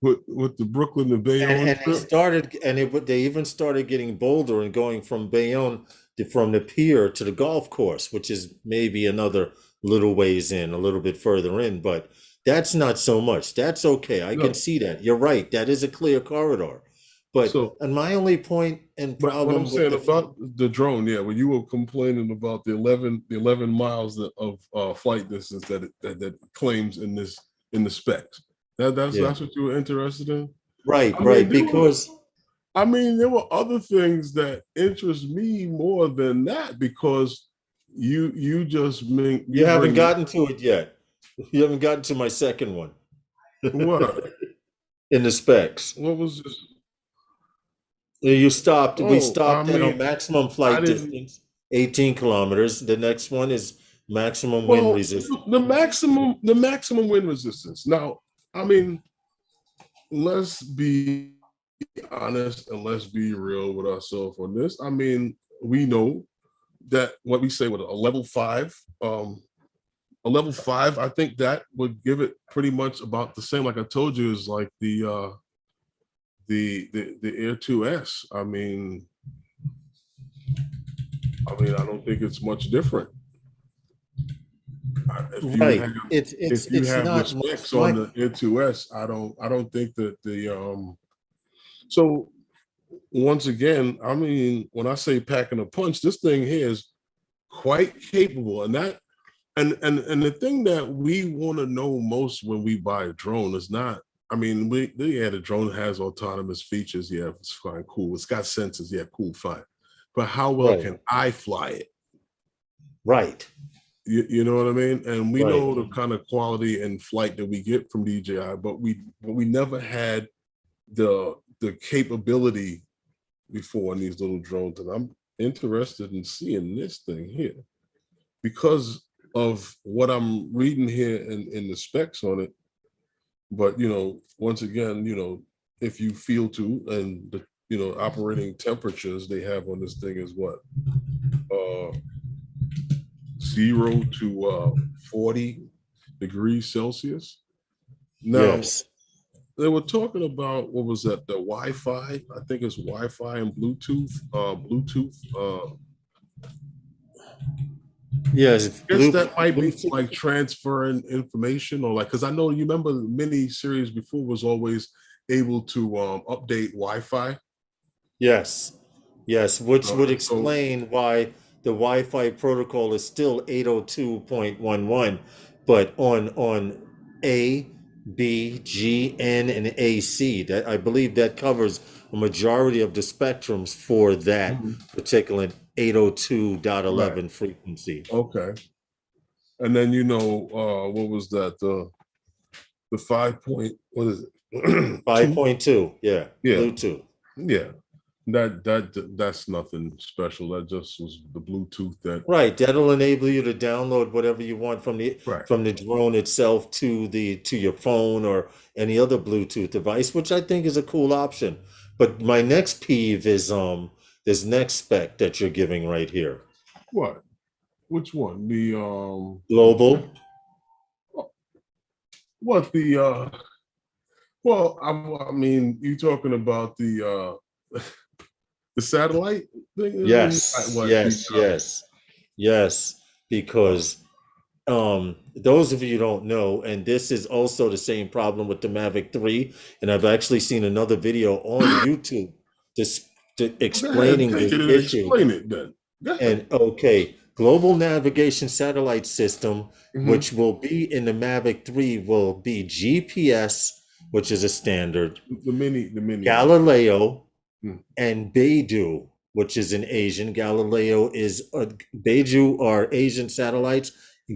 With the Brooklyn to Bayonne trip. They even started getting bolder and going from Bayonne from the pier to the golf course, which is maybe another little ways in, a little bit further in, but that's not so much. That's okay. I can No. see that. You're right. That is a clear corridor. But So, and my only point and but what I'm problem with saying the about the drone, yeah, when you were complaining about the 11 miles of flight distance that claims in the specs, yeah, that's what you were interested in. right, I mean, right, because there were other things that interest me more than that because you just mean you you haven't bring gotten to it yet. You haven't gotten to my second one what in the specs. what was this? You stopped. We Oh, I stopped at a mean, maximum I flight didn't. distance, 18 kilometers. The next one is maximum wind Well, resistance. the maximum wind resistance. Now, I mean, let's be honest and let's be real with ourselves on this. I mean, we know that what we say with a level five, I think that would give it pretty much about the same. Like I told you, is like the Air 2S. I don't think it's much different. If you Right. have It's if you it's have the not much. specs on the Air 2S, I don't think that so once again, I mean, when I say packing a punch, this thing here is quite capable. And that and the thing that we want to know most when we buy a drone is not, I mean, the drone has autonomous features. Yeah, it's fine, cool. It's got sensors, yeah, cool, fine. But how well Right. can I fly it? Right. You know what I mean? And we Right. know the kind of quality and flight that we get from DJI, but we never had the capability before in these little drones. And I'm interested in seeing this thing here because of what I'm reading here in the specs on it. But once again, if you feel to, and the operating temperatures they have on this thing is what? 0 to 40 degrees Celsius. Now, Yes. they were talking about, what was that? The Wi-Fi. I think it's Wi-Fi and Bluetooth. Bluetooth. Yes. I guess that might be for like transferring information, or like, because I know you remember the mini series before was always able to update Wi-Fi. Yes. Yes. Which would So explain why the Wi-Fi protocol is still 802.11, but on A, B, G, N, and AC, that I believe that covers a majority of the spectrums for that mhm, particular right, 802.11 frequency. okay. And then what was that? The 5 point, what is it? Two? 5.2, yeah, Yeah, Bluetooth. yeah. That's nothing special. That just was the Bluetooth that. Right, that'll enable you to download whatever you want Right. from the drone itself to your phone or any other Bluetooth device, which I think is a cool option. But my next peeve is this next spec that you're giving right here. What? Which one? The Global. what the well, I mean, you talking about the satellite thing? I mean, Yes, what the yes, yes, yes. uh, Because those of you who don't know, and this is also the same problem with the Mavic 3, and I've actually seen another video on YouTube just go ahead, explaining take this it and issue. explain it then. Go ahead. And okay, global navigation satellite system, Hmm. which will be in the Mavic 3, will be GPS, which is a standard, The mini one. Galileo, Mm. and Beidou, which is an Asian. Galileo is Beidou are Asian satellites.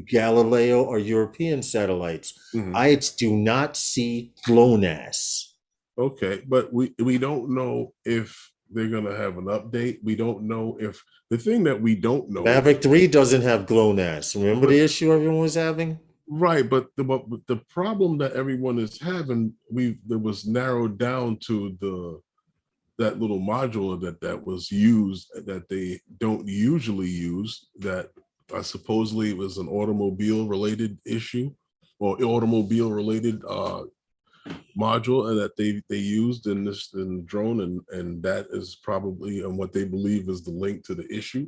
Galileo are European satellites. Mhm. I do not see GLONASS. Okay, but we don't know if they're gonna have an update. We don't know if the thing that we don't know is Mavic 3 doesn't have GLONASS. Remember but the issue everyone was having? right, but the problem that everyone is having, that was narrowed down to that little module that was used that they don't usually use, that supposedly was an automobile related issue or automobile related module, and that they used in the drone, and that is probably and what they believe is the link to the issue.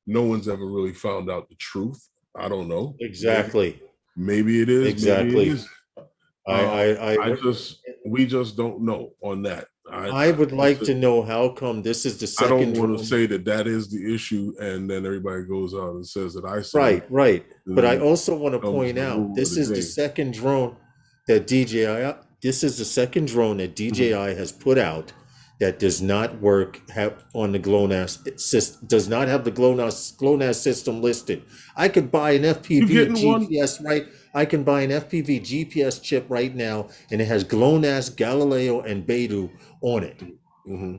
No one's ever really found out the truth. I don't know. Exactly. Maybe it is. Maybe it Exactly. isn't. I We just don't know on that. I would like to know how come this is the I don't second want to drone. say that is the issue, and then everybody goes out and says that I said Right, it, right. and But I then also want to comes point the out rule of this the is the day. second drone that DJI this is the second drone that DJI has put out that does not work on the GLONASS system, does not have the GLONASS system listed. I could buy an You FPV getting one? GPS I can buy an FPV GPS chip right now, and it has GLONASS, Galileo, and Beidou on it. Mm-hmm.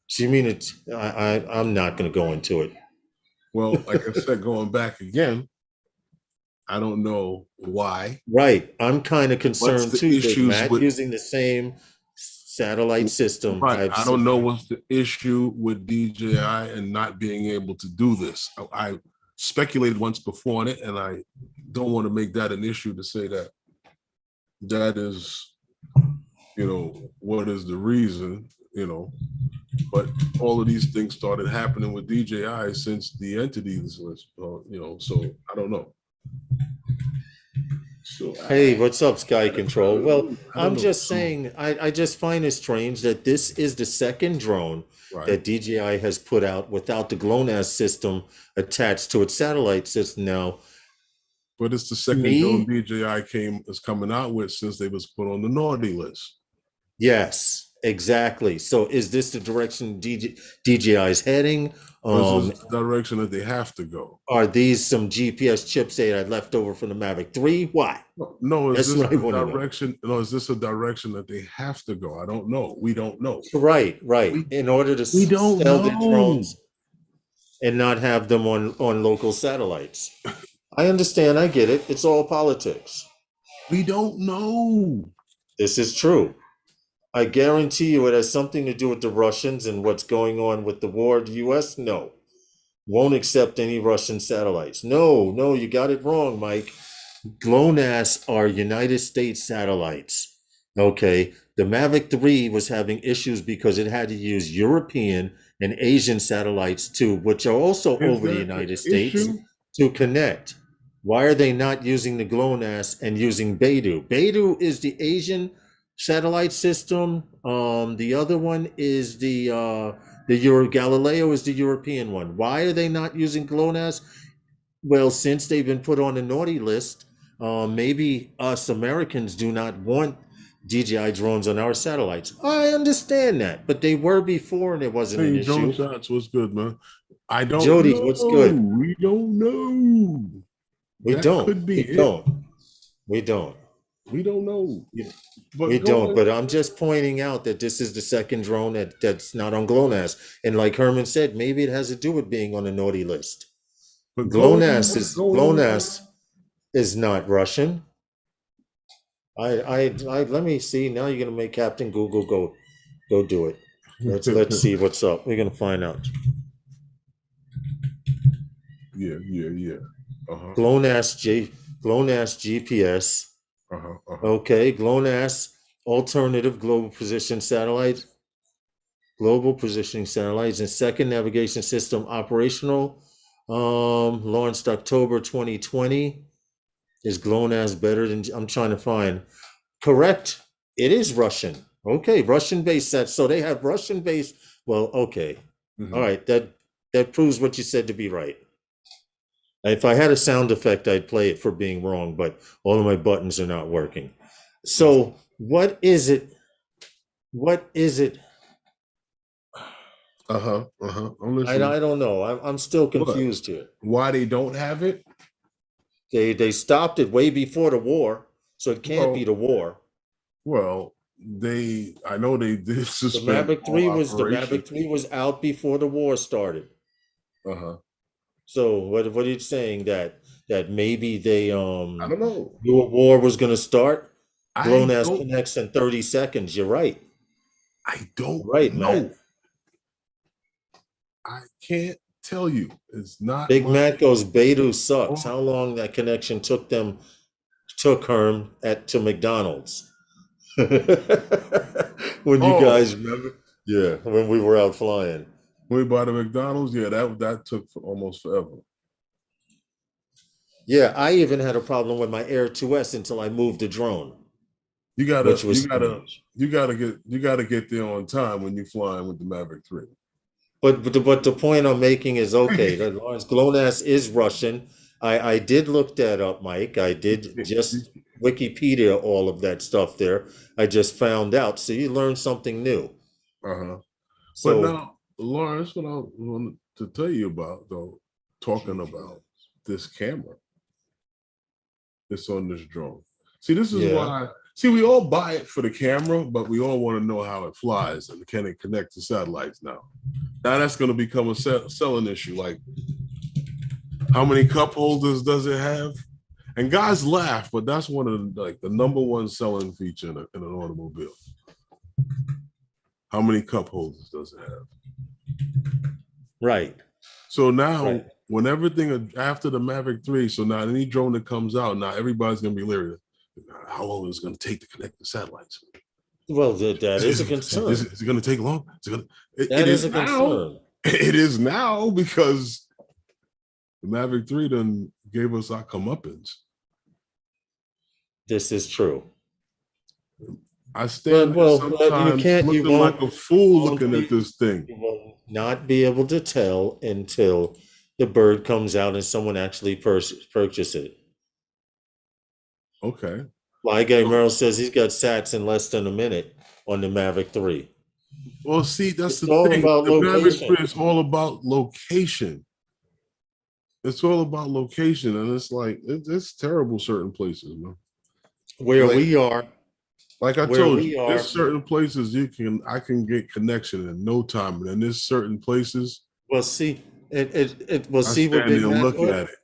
So you mean it's? I'm not going to go into it. Well, like I said, going back again, I don't know why. Right. I'm kind of What's concerned the too, Big issues Matt, with? using the same satellite system. Right. I don't know what's the issue with DJI and not being able to do this. I speculated once before on it, and I don't want to make that an issue to say that is, what is the reason, but all of these things started happening with DJI since the entities was, so I don't know. So Hey, what's up, Sky Control? Well, I'm know. just saying, I just find it strange that this is the second drone Right. that DJI has put out without the GLONASS system attached to its satellite system now. But it's the second drone DJI is coming out with since they was put on the naughty list. Yes, exactly. So is this the direction DJI is heading? This is the direction that they have to go. Are these some GPS chips they had left over from the Mavic 3? Why? No, is this a direction? No, is this a direction that they have to go? I don't know. We don't know. Right. In order to sell the drones and not have them on local satellites. I understand. I get it. It's all politics. We don't know. This is true. I guarantee you it has something to do with the Russians and what's going on with the war. The U.S., no. Won't accept any Russian satellites. No, you got it wrong, Mike. GLONASS are United States satellites. Okay. The Mavic 3 was having issues because it had to use European and Asian satellites too, which are also over the United States to connect. Why are they not using the GLONASS and using Beidou? Beidou is the Asian satellite system. The other one is the Galileo is the European one. Why are they not using GLONASS? Well, since they've been put on the naughty list, maybe us Americans do not want DJI drones on our satellites. I understand that, but they were before, and it wasn't an issue. Drone shots, what's good, man? I don't Jody, know. what's good? We don't know. We don't. Could be we don't. We don't. We don't know. We don't. But I'm just pointing out that this is the second drone that's not on GLONASS. And like Herman said, maybe it has to do with being on the naughty list. But GLONASS is not Russian. I let me see. Now you're gonna make Captain Google go do it. Let's see what's up. We're gonna find out. Yeah. GLONASS GPS. Okay, GLONASS alternative global positioning satellites and second navigation system operational. Launched October 2020. Is GLONASS better than? I'm trying to find. Correct. It is Russian. Okay, Russian-based sets. So they have Russian-based. Well, okay. All right. That proves what you said to be right. If I had a sound effect, I'd play it for being wrong, but all of my buttons are not working. So what is it? What is it? I'm listening. I don't know. I'm still confused here. Why they don't have it? They stopped it way before the war, so it can't be the war. Well, I know they did suspend the Mavic 3 was out before the war started. So what are you saying that maybe they I don't know. The war was going to start? GLONASS connects in 30 seconds. You're right. I don't know. Matt. I can't tell you. It's not. Big Matt goes, Beidou sucks. How long that connection took Herm to McDonald's? When you guys remember? Yeah, when we were out flying. When we bought a McDonald's, yeah, that took almost forever. Yeah, I even had a problem with my Air 2S until I moved the drone, You gotta, which was strange. you gotta get there on time when you're flying with the Mavic 3. But the point I'm making is okay. That Lawrence GLONASS is Russian. I did look that up, Mike. I did just Wikipedia all of that stuff there. I just found out. So you learned something new. Uh-huh. But So now, Lawrence, what I wanted to tell you about, though, talking about this camera that's on this drone. See, this is yeah, why. See, we all buy it for the camera, but we all want to know how it flies and can it connect to satellites now. Now that's going to become a selling issue. Like, how many cup holders does it have? And guys laugh, but that's one of the number one selling feature in an automobile. How many cup holders does it have? right. So now, when everything after the Mavic 3, so now any drone that comes out, now everybody's going to be leery. How long is it going to take to connect the satellites? Well, that is a concern. Is it going to take long? That is a concern. It is now because the Mavic 3 done gave us our comeuppance. This is true. I stand there sometimes looking like a fool looking at this thing. You will not be able to tell until the bird comes out and someone actually purchase it. Okay. Like Guy Merrill says, he's got sats in less than a minute on the Mavic 3. Well, see, that's It's the all thing. about The location. Mavic 3 is all about location. It's all about location, and it's like it's terrible certain places, man. Where we are, like I told you, there's certain places I can get connection in no time, and then there's certain places. Well, see, we'll see what Big Mac look at it.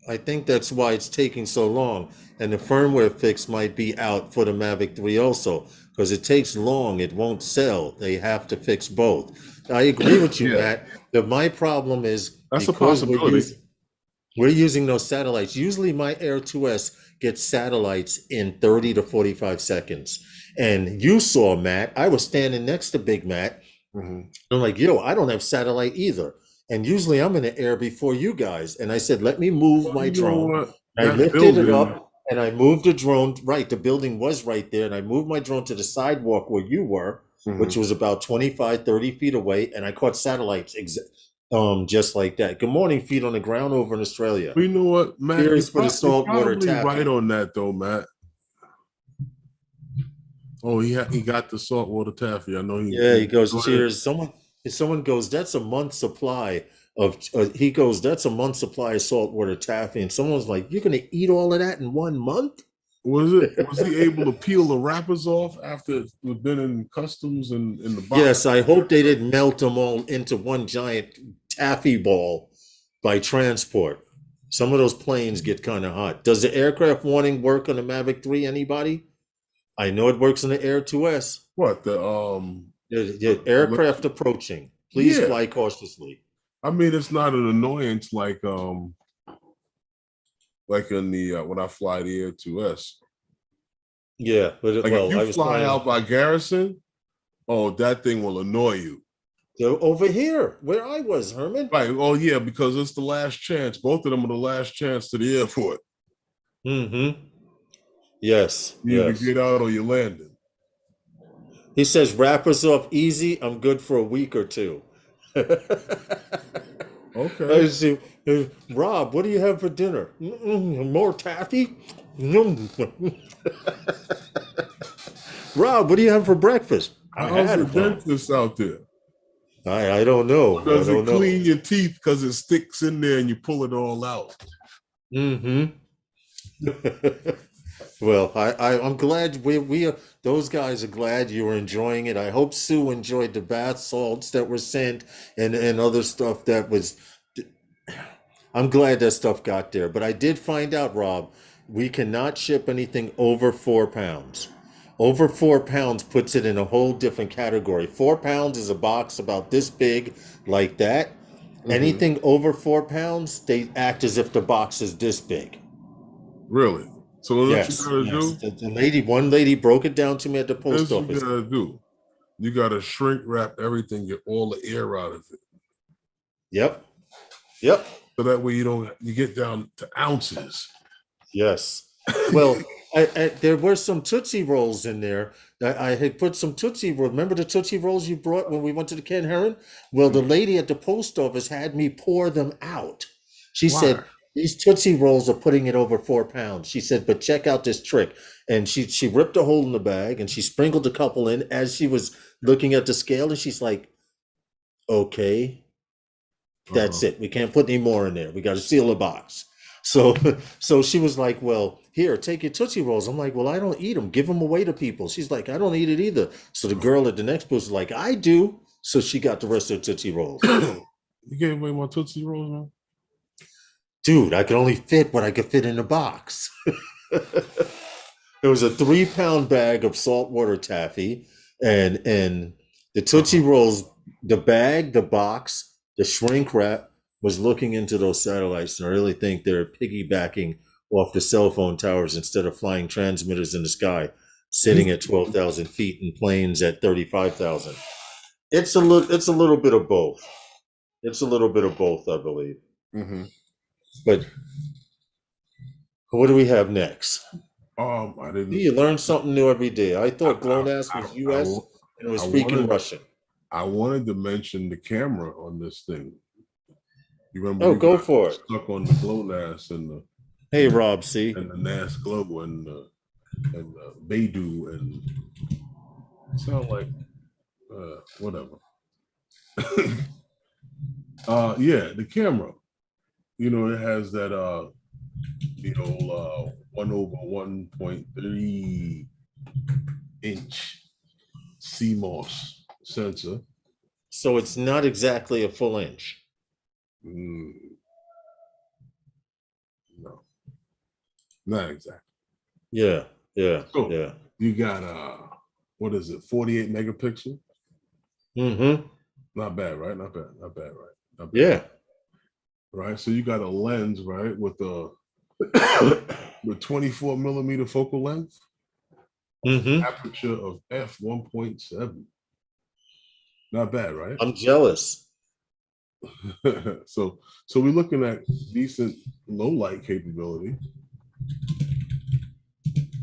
I think that's why it's taking so long, and the firmware fix might be out for the Mavic 3 also, because it takes long. It won't sell. They have to fix both. I agree with you, Matt. That my problem is that's a possibility. We're using those satellites. Usually my Air 2S gets satellites in 30 to 45 seconds. And you saw, Matt, I was standing next to Big Matt. Mm-hmm. I'm like, yo, I don't have satellite either. And usually I'm in the air before you guys. And I said, let me move my drone. I lifted it up and I moved the drone. Right, the building was right there. And I moved my drone to the sidewalk where you were, which was about 25, 30 feet away. And I caught satellites just like that. Good morning, feet on the ground over in Australia. Well, you know what, Matt? Here's for the saltwater taffy. Right on that though, Matt. Oh, he got the saltwater taffy. I know he. Yeah, he goes. Here's someone. If someone goes, that's a month supply of. He goes, that's a month supply of saltwater taffy, and someone's like, "You're gonna eat all of that in 1 month?" Was he able to peel the wrappers off after we've been in customs and in the box? Yes, I hope they didn't melt them all into one giant taffy ball by transport. Some of those planes get kind of hot. Does the aircraft warning work on the Mavic 3? Anybody? I know it works on the Air 2S. What the aircraft approaching? Please fly cautiously. I mean, it's not an annoyance like in the when I fly the Air 2S. Yeah, but like if you fly out by Garrison, oh, that thing will annoy you. Over here, where I was, Herman. Right. Oh, yeah, because it's the last chance. Both of them are the last chance to the airport. Mm-hmm. Yes. You either get out or you're landing. He says, wrap us up easy. I'm good for a week or two. Okay. I see. Rob, what do you have for dinner? More taffy? Rob, what do you have for breakfast? How's the dentist out there? I don't know. Does it clean your teeth because it sticks in there and you pull it all out? Mm-hmm. Well, I'm glad we those guys are glad you were enjoying it. I hope Sue enjoyed the bath salts that were sent and other stuff that was. I'm glad that stuff got there. But I did find out, Rob, we cannot ship anything over 4 pounds. Over 4 pounds puts it in a whole different category. 4 pounds is a box about this big, like that. Mm-hmm. Anything over 4 pounds, they act as if the box is this big. Really? So what you gotta do? One lady broke it down to me at the post office. What you gotta do? You gotta shrink wrap everything, get all the air out of it. Yep. So that way you get down to ounces. Yes. Well, there were some Tootsie Rolls in there. I had put some Tootsie Rolls. Remember the Tootsie Rolls you brought when we went to the Ken Heron? Well, the lady at the post office had me pour them out. She said, these Tootsie Rolls are putting it over 4 pounds. She said, but check out this trick. And she ripped a hole in the bag and she sprinkled a couple in as she was looking at the scale. And she's like, okay, that's it. We can't put any more in there. We got to seal the box. So she was like, well, here, take your Tootsie Rolls. I'm like, well, I don't eat them. Give them away to people. She's like, I don't eat it either. So the girl at the next booth was like, I do. So she got the rest of the Tootsie Rolls. You gave away my Tootsie Rolls, man? Dude, I could only fit what I could fit in a box. There was a 3-pound bag of saltwater taffy and the Tootsie Rolls, the bag, the box, the shrink wrap was looking into those satellites, and I really think they're piggybacking off the cell phone towers instead of flying transmitters in the sky, sitting at 12,000 feet in planes at 35,000. It's a little bit of both. It's a little bit of both, I believe. Mm-hmm. But what do we have next? I didn't. You learn something new every day. I thought GLONASS was U.S. and it was freaking Russian. I wanted to mention the camera on this thing. You remember? Oh, go for it. Stuck on the GLONASS and the. Hey, Rob, see? And the NAS Glow and Beidou and sound like whatever. Yeah, the camera. You know, it has that the old 1/1.3 inch CMOS sensor. So it's not exactly a full inch. No, not exactly. Yeah. So yeah. You got what is it? 48 megapixel. Mm-hmm. Not bad, right? Not bad, right? Not bad. Yeah. Right. So you got a lens, right, with the 24 millimeter focal length, aperture of f1.7. Not bad, right? I'm jealous. So we're looking at decent low light capability.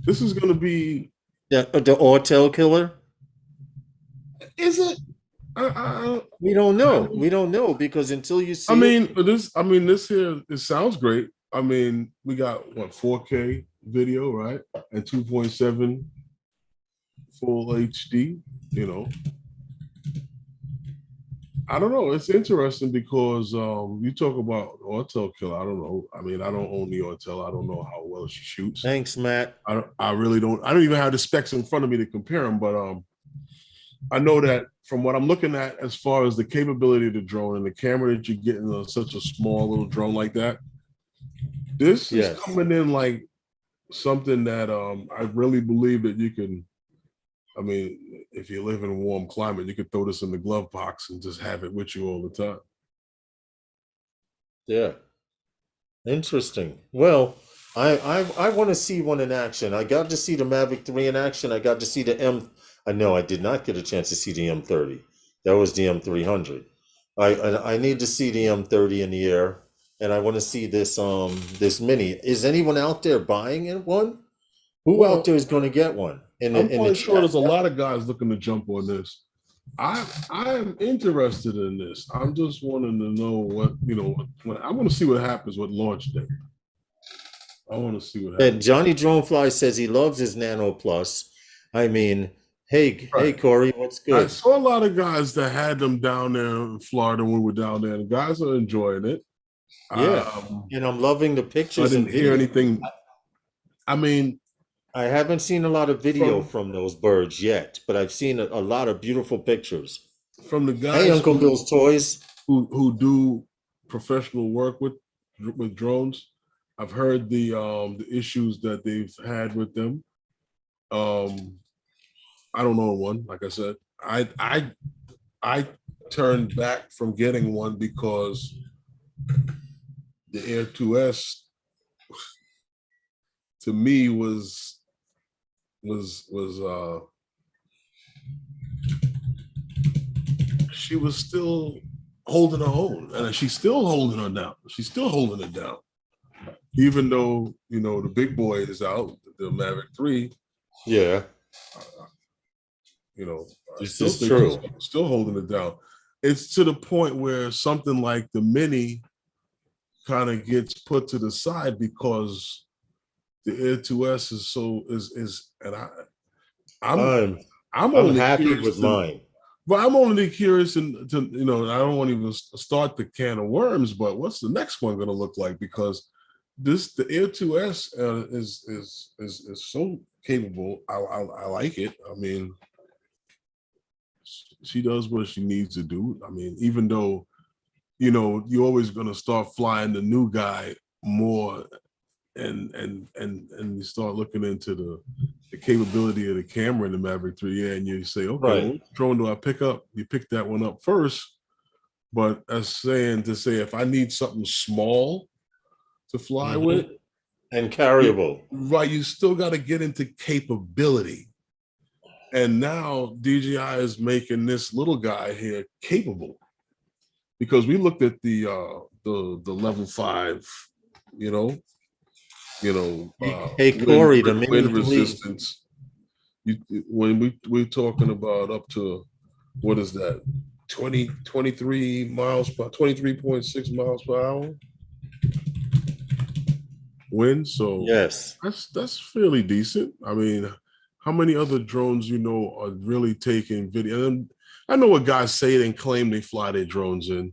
This is going to be the Autel killer. Is it? We don't know. We don't know because until you see. This here, it sounds great. I mean, we got what 4K video, right, and 2.7 full HD. You know, I don't know. It's interesting because you talk about Autel killer. I don't know. I mean, I don't own the Autel. I don't know how well she shoots. Thanks, Matt. I really don't. I don't even have the specs in front of me to compare them, but I know that from what I'm looking at, as far as the capability of the drone and the camera that you get in such a small little drone like that, this is coming in like something that I really believe that you can. I mean, if you live in a warm climate, you could throw this in the glove box and just have it with you all the time. Yeah. Interesting. Well, I want to see one in action. I got to see the Mavic 3 in action. I got to see the I know I did not get a chance to see the M30. That was the M300. I need to see the M30 in the air, and I want to see this this Mini. Is anyone out there buying one? Who out there is going to get one? I'm quite sure there's a lot of guys looking to jump on this. I'm interested in this. I'm just wanting to know what I want to see what happens with launch day. I want to see what happens. And Johnny Dronefly says he loves his Nano Plus. I mean. Hey, Corey, what's good? I saw a lot of guys that had them down there in Florida when we were down there, and the guys are enjoying it. Yeah, and I'm loving the pictures. I didn't hear anything. I mean, I haven't seen a lot of video from those birds yet, but I've seen a lot of beautiful pictures. From the guys Hey, Uncle Bill's Toys, who do professional work with drones. I've heard the issues that they've had with them. I don't know one. Like I said, I turned back from getting one because the Air 2S to me was she was still holding her own, and she's still holding her down. She's still holding it down, even though the big boy is out, the Mavic 3. Yeah, I this still is think true. she's still holding it down. It's to the point where something like the Mini kind of gets put to the side because the Air 2S is and I'm I'm only happy curious with mine. but I'm only curious I don't want to even start the can of worms, but what's the next one going to look like? Because the Air 2S is so capable. I like it. I mean, she does what she needs to do. I mean, even though you're always going to start flying the new guy more, and you start looking into the capability of the camera in the Mavic 3, and you say, okay, Right. well, which drone do I pick up? You pick that one up first. But as saying to say, if I need something small to fly with and carryable, right, you still got to get into capability. And now DJI is making this little guy here capable, because we looked at the level 5, hey Corey, the wind Mini 3, resistance. When we're talking about up to, what is that, 23 miles per 23.6 miles per hour wind. So yes, that's fairly decent. I mean, how many other drones are really taking video? And I know what guys say and claim they fly their drones in,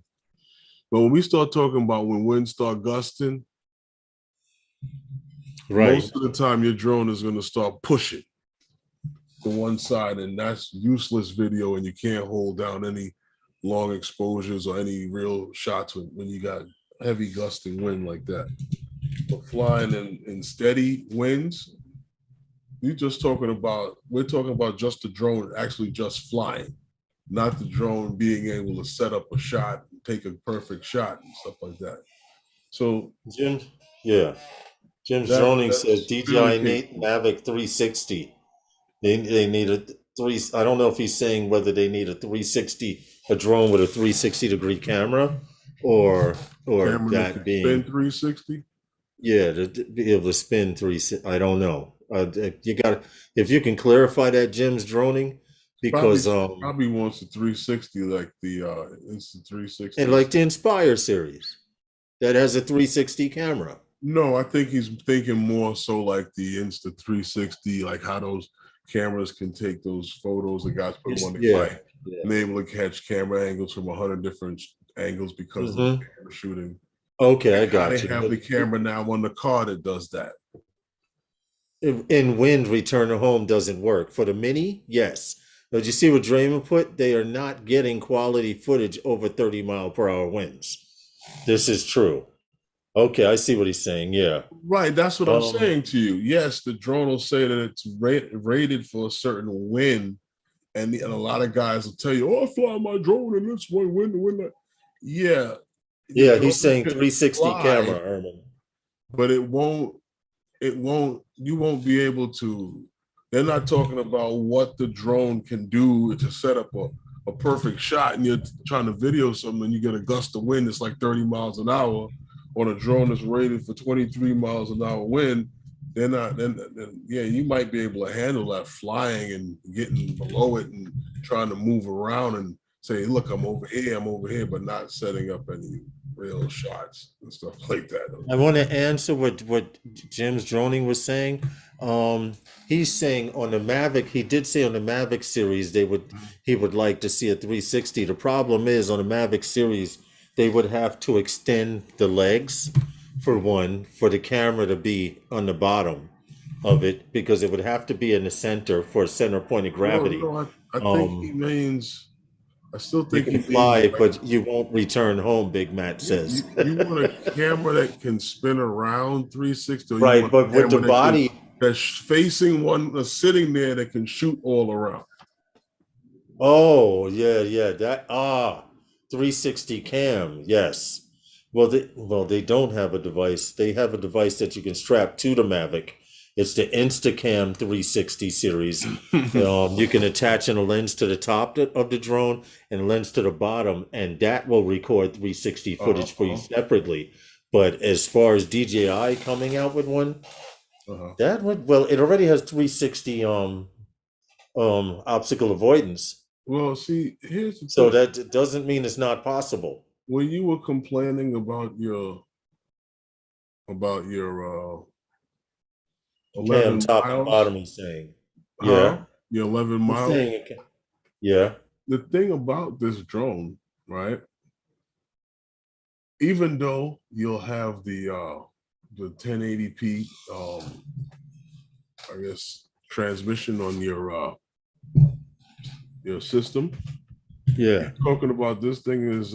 but when we start talking about when winds start gusting, right, most of the time your drone is going to start pushing to one side, and that's useless video, and you can't hold down any long exposures or any real shots when you got heavy gusting wind like that. But flying in steady winds, we're talking about just the drone actually just flying, not the drone being able to set up a shot and take a perfect shot and stuff like that. So Jim's droning says that's really DJI Mavic 360. They need a three. I don't know if he's saying whether they need a 360, a drone with a 360-degree camera, or camera that that can being spin 360. Yeah, to be able to spin I don't know. You got if you can clarify that Jim's droning, because Probably wants a 360 like the Instant 360. and like the Inspire series that has a 360 camera. No, I think he's thinking more so like the Insta 360, like how those cameras can take those photos the guys put them on the bike, and they're able to catch camera angles from 100 different angles because of the camera shooting. Okay, I got They you. have the camera now on the car that does that. In wind, return to home doesn't work. For the Mini, yes. Did you see what Draymond put? They are not getting quality footage over 30-mile-per-hour winds. This is true. Okay, I see what he's saying. Yeah. Right, that's what I'm saying to you. Yes, the drone will say that it's rated for a certain wind, and a lot of guys will tell you, "Oh, I fly my drone and it's one wind to wind that." Yeah, yeah, he's saying 360 camera, Herman. But you won't be able to. They're not talking about what the drone can do to set up a perfect shot, and you're trying to video something and you get a gust of wind that's like 30 miles an hour on a drone that's rated for 23 miles an hour wind. They're not, then you might be able to handle that flying and getting below it and trying to move around and say, look, I'm over here, but not setting up any real shots and stuff like that. I want to answer what Jim's droning was saying. He's saying on the Mavic, he did say on the Mavic series he would like to see a 360. The problem is on the Mavic series, they would have to extend the legs for the camera to be on the bottom of it, because it would have to be in the center for a center point of gravity. No, I think he means. I still think you can fly, but you won't return home. Big Matt says. You want a camera that can spin around 360, right? But with the body that's facing one, that's sitting there, that can shoot all around. Oh yeah, that 360 cam, yes. Well, they don't have a device. They have a device that you can strap to the Mavic, It's the Instacam 360 series. You can attach in a lens to the top of the drone and a lens to the bottom, and that will record 360 footage for you separately. But as far as DJI coming out with one, that would, well, it already has 360 obstacle avoidance. Well, see, here's the So thing. that doesn't mean it's not possible. When you were complaining about your 11 top and miles, bottom, he's saying. Yeah, your 11 miles. Yeah. The thing about this drone, right? Even though you'll have the 1080p, I guess, transmission on your system. Yeah. Talking about this thing is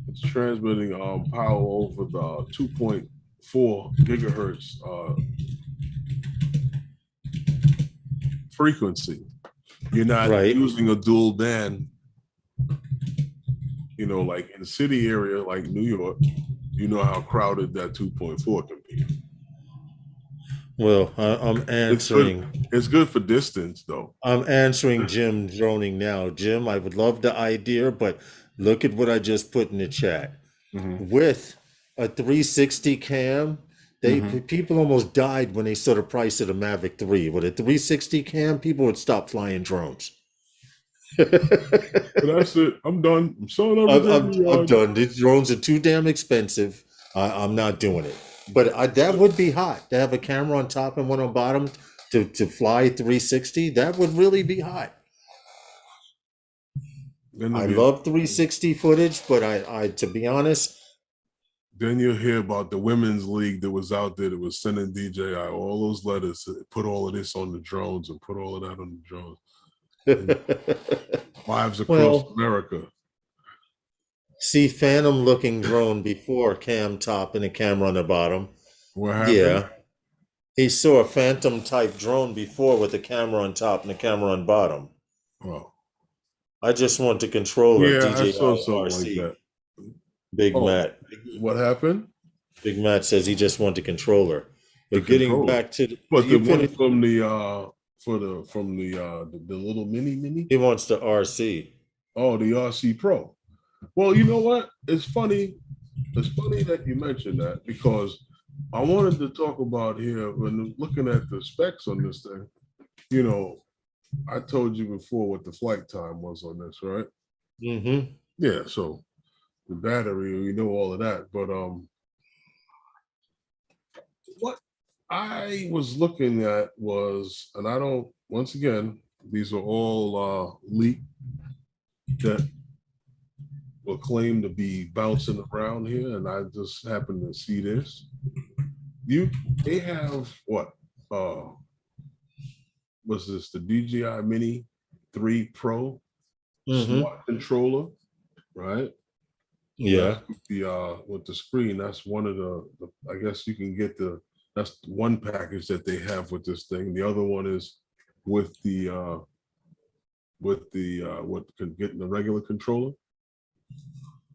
it's transmitting power over the 2.4 gigahertz frequency. You're not using a dual band, you know, like in the city area like New York, you know how crowded that 2.4 can be. Well, I'm answering. It's good for distance, though. I'm answering Jim droning now. Jim, I would love the idea, but look at what I just put in the chat. With a 360 cam, people almost died when they saw the price of the Mavic 3. With a 360 cam, people would stop flying drones. That's it. I'm done. I'm selling everything. I'm done. These drones are too damn expensive. I'm not doing it. But that would be hot to have a camera on top and one on bottom to fly 360. That would really be hot. I love 360 footage, but I to be honest. Then you'll hear about the women's league that was out there that was sending DJI all those letters, put all of this on the drones and put all of that on the drones. Wives across America. See Phantom looking drone before cam top and a camera on the bottom. What happened? Yeah. He saw a Phantom type drone before with a camera on top and a camera on bottom. Oh. I just want a controller. Yeah, DJI I saw something RC. like that. Big Matt. What happened? Big Matt says he just wants a controller. But getting back to the, but the one from the the little mini. He wants the RC. Oh, the RC Pro. Well, you know what? It's funny. It's funny that you mentioned that because I wanted to talk about here when looking at the specs on this thing. You know, I told you before what the flight time was on this, right? Yeah. So the battery, we know all of that, but what I was looking at was, and I don't. Once again, these are all leaked that will claim to be bouncing around here, and I just happened to see this. They have what? Was this the DJI Mini 3 Pro smart controller, right? Yeah. With the screen, that's one of the I guess you can get that's one package that they have with this thing. The other one is with getting the regular controller.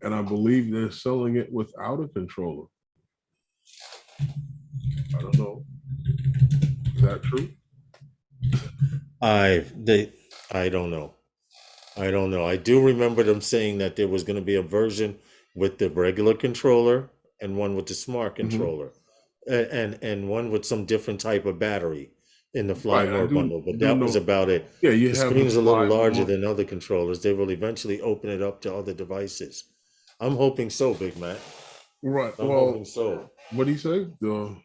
And I believe they're selling it without a controller. I don't know. Is that true? I don't know. I don't know. I do remember them saying that there was going to be a version with the regular controller and one with the smart controller, and one with some different type of battery in the Fly More bundle. But that was about it. Yeah, the screen is a little larger than other controllers. They will eventually open it up to other devices. I'm hoping so, Big Matt. Right. I'm hoping so. What do you say? The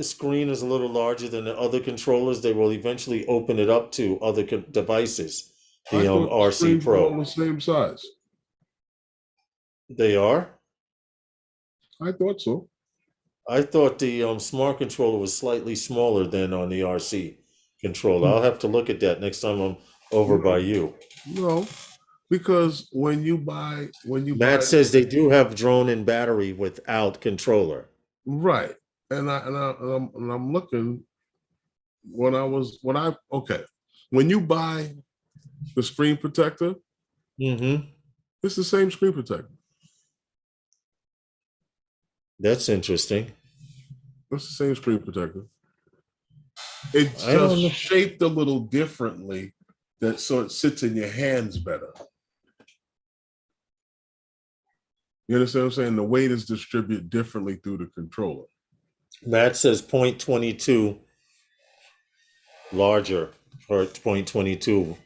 screen is a little larger than the other controllers. They will eventually open it up to other devices. The RC Pro. All the same size. They are? I thought so. I thought the smart controller was slightly smaller than on the RC controller. I'll have to look at that next time I'm over by you. No, because when you buy, Matt says they do have drone and battery without controller. Right, and I'm looking. When you buy the screen protector, it's the same screen protector. That's interesting. It's the same screen protector. It's just shaped a little differently, so it sits in your hands better. You understand what I'm saying? The weight is distributed differently through the controller. Matt says 0.22 larger, or 0.22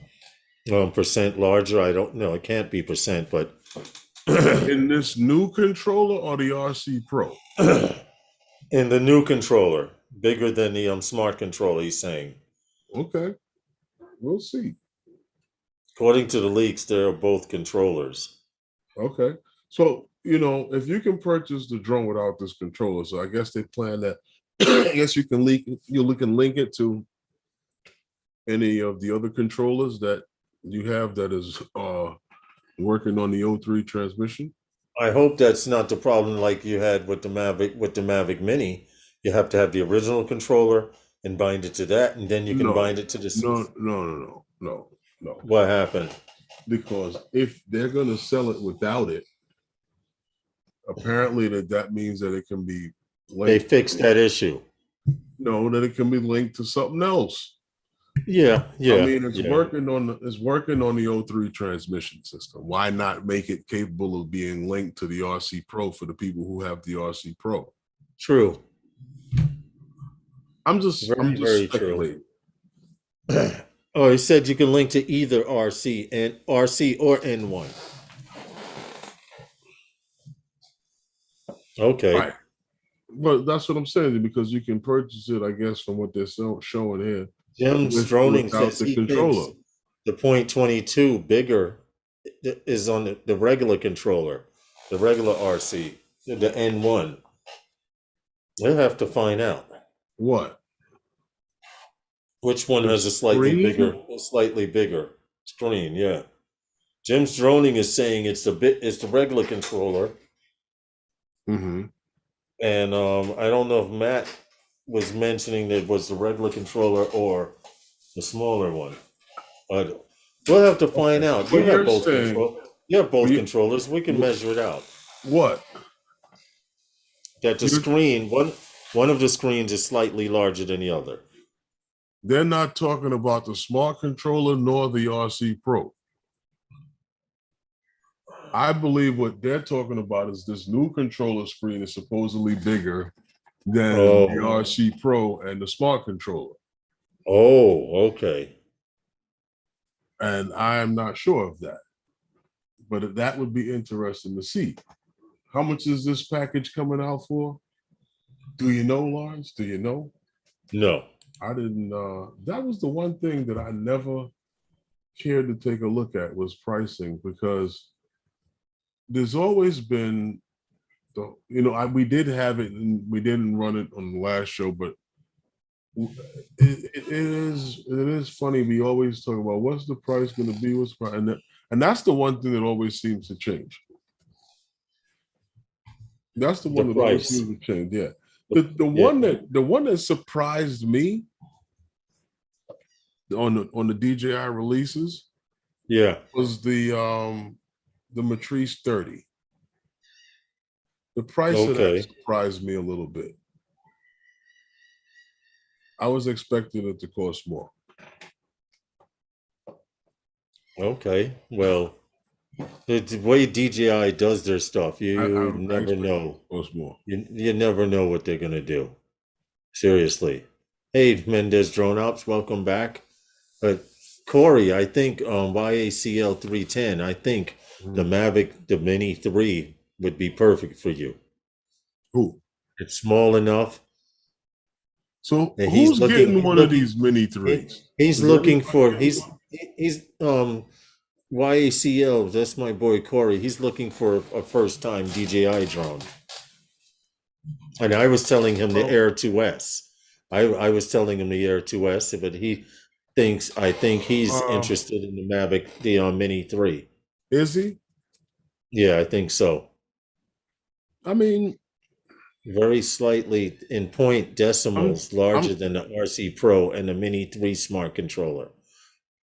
percent larger. I don't know. It can't be percent, but in this new controller or the RC Pro? In the new controller, bigger than the smart controller, he's saying. Okay, we'll see. According to the leaks, they're both controllers. Okay, so if you can purchase the drone without this controller, so I guess they plan that. I guess you can link it to any of the other controllers that you have that is working on the O3 transmission. I hope that's not the problem like you had with the Mavic Mini. You have to have the original controller and bind it to that, and then you can bind it to the. No. What happened? Because if they're going to sell it without it, apparently that means that it can be linked. They fixed that issue. No, that it can be linked to something else. Yeah. I mean, it's working on the O3 transmission system. Why not make it capable of being linked to the RC Pro for the people who have the RC Pro? True. I'm just speculating. Oh, he said you can link to either RC or N1. Okay. Right. Well, that's what I'm saying, because you can purchase it, I guess, from what they're showing here. Jim's droning says he thinks the 0.22 bigger is on the regular controller, the regular RC, the N1. We'll have to find out. What? Which one has a slightly bigger screen? Yeah. Jim's droning is saying it's the regular controller. Mm-hmm. And I don't know if Matt was mentioning that it was the regular controller or the smaller one. But we'll have to find out. You have both controllers. We can measure it out. What? That the screen, one of the screens is slightly larger than the other. They're not talking about the smart controller nor the RC Pro. I believe what they're talking about is this new controller screen is supposedly bigger than the RC Pro and the smart controller. Oh, okay. And I am not sure of that, but that would be interesting to see. How much is this package coming out for? Do you know, Lawrence? Do you know? No. I didn't. That was the one thing that I never cared to take a look at, was pricing, because there's always been we did have it and we didn't run it on the last show, but it is funny. We always talk about what's the price going to be, and that's the one thing that always seems to change. That's the one that always seems to change. Yeah. The one that surprised me on the DJI releases, was the Matrice 30. The price of that surprised me a little bit. I was expecting it to cost more. Okay, well, the way DJI does their stuff, you never know. Cost more. You never know what they're gonna do. Seriously. Hey, Mendez Drone Ops, welcome back. But Corey, I think YACL 310. I think the Mavic, the Mini 3 would be perfect for you. Who? It's small enough. So who's getting one of these Mini 3s? He's looking for YACL. That's my boy Corey. He's looking for a first-time DJI drone. And I was telling him the Air 2S. I was telling him the Air 2S, but I think he's interested in the Mavic, the Mini 3. Is he? Yeah, I think so. I mean, very slightly in point decimals larger than the RC Pro and the Mini 3 Smart Controller.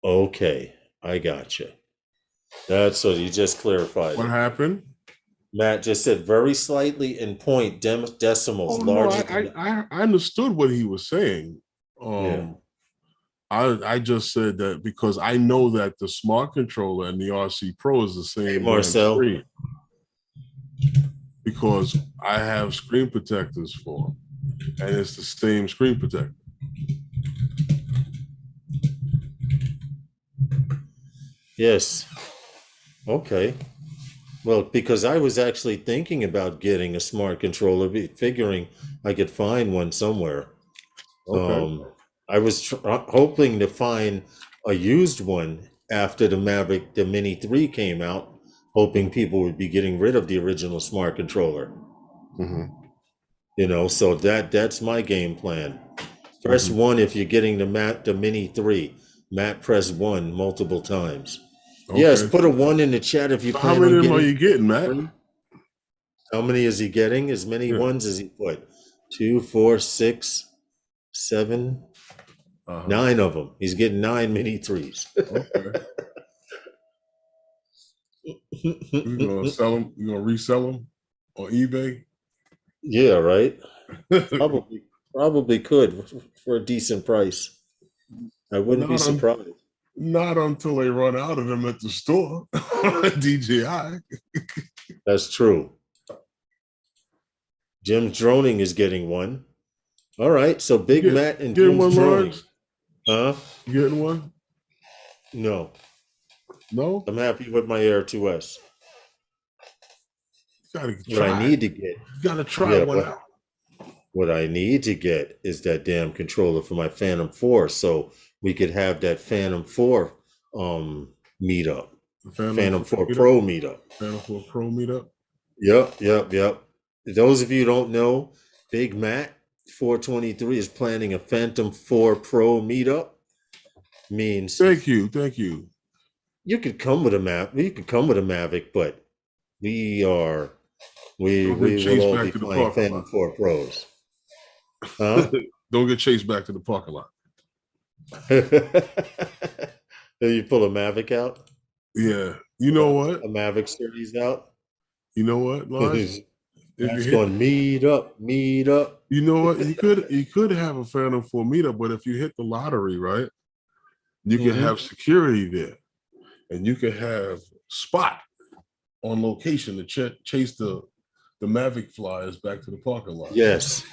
Okay, I got you. That's what you just clarified. What happened? Matt just said very slightly in point decimals Oh no, larger than. I understood what he was saying. Yeah. I just said that because I know that the smart controller and the RC Pro is the Hey, same damn Marcel. screen, because I have screen protectors for them, and it's the same screen protector. Yes. Okay. Well, because I was actually thinking about getting a smart controller, figuring I could find one somewhere. Okay. I was hoping to find a used one after the Mavic, the Mini 3 came out, hoping people would be getting rid of the original smart controller. Mm-hmm. You know, so that's my game plan. Press Mm-hmm. 1 if you're getting the Mini 3. Matt, press 1 multiple times. Yes, Okay. put a 1 in the chat if you So how plan many on of them are getting you getting, Matt? 3. How many is he getting? As many Yeah. ones as he put. 2, 4, 6, 7, Uh-huh. 9 of them. He's getting 9 Mini 3s. Okay. You gonna sell them? You gonna resell them on eBay? Yeah, right. Probably could for a decent price. I wouldn't be not un, surprised. not until they run out of them at the store. DJI. That's true. Jim's Droning is getting one. All right, so Big Matt and Getting Jim's one, Droning. Lawrence? Huh? You getting one? No. No? I'm happy with my Air 2S. You gotta What I try. need to get. You gotta try Yeah, one out. what I need to get is that damn controller for my Phantom 4 so we could have that Phantom 4 meetup. The Phantom 4 meetup? Pro meetup. Phantom 4 Pro meetup. Yep. Those of you who don't know, Big Matt 423 is planning a Phantom 4 Pro meetup. Means Thank you. you could come with a Mavic, but we Don't get will chased all back be to the flying parking Phantom lot. 4 Pros. Huh? Don't get chased back to the parking lot. You pull a Mavic out? Yeah. You know what? A Mavic series out? You know what, Lars? If you That's hit, going meet up. you know what, you could have a Phantom 4 meetup, but if you hit the lottery, right, you can Mm-hmm. have security there, and you can have Spot on location to chase the Mavic flyers back to the parking lot. Yes.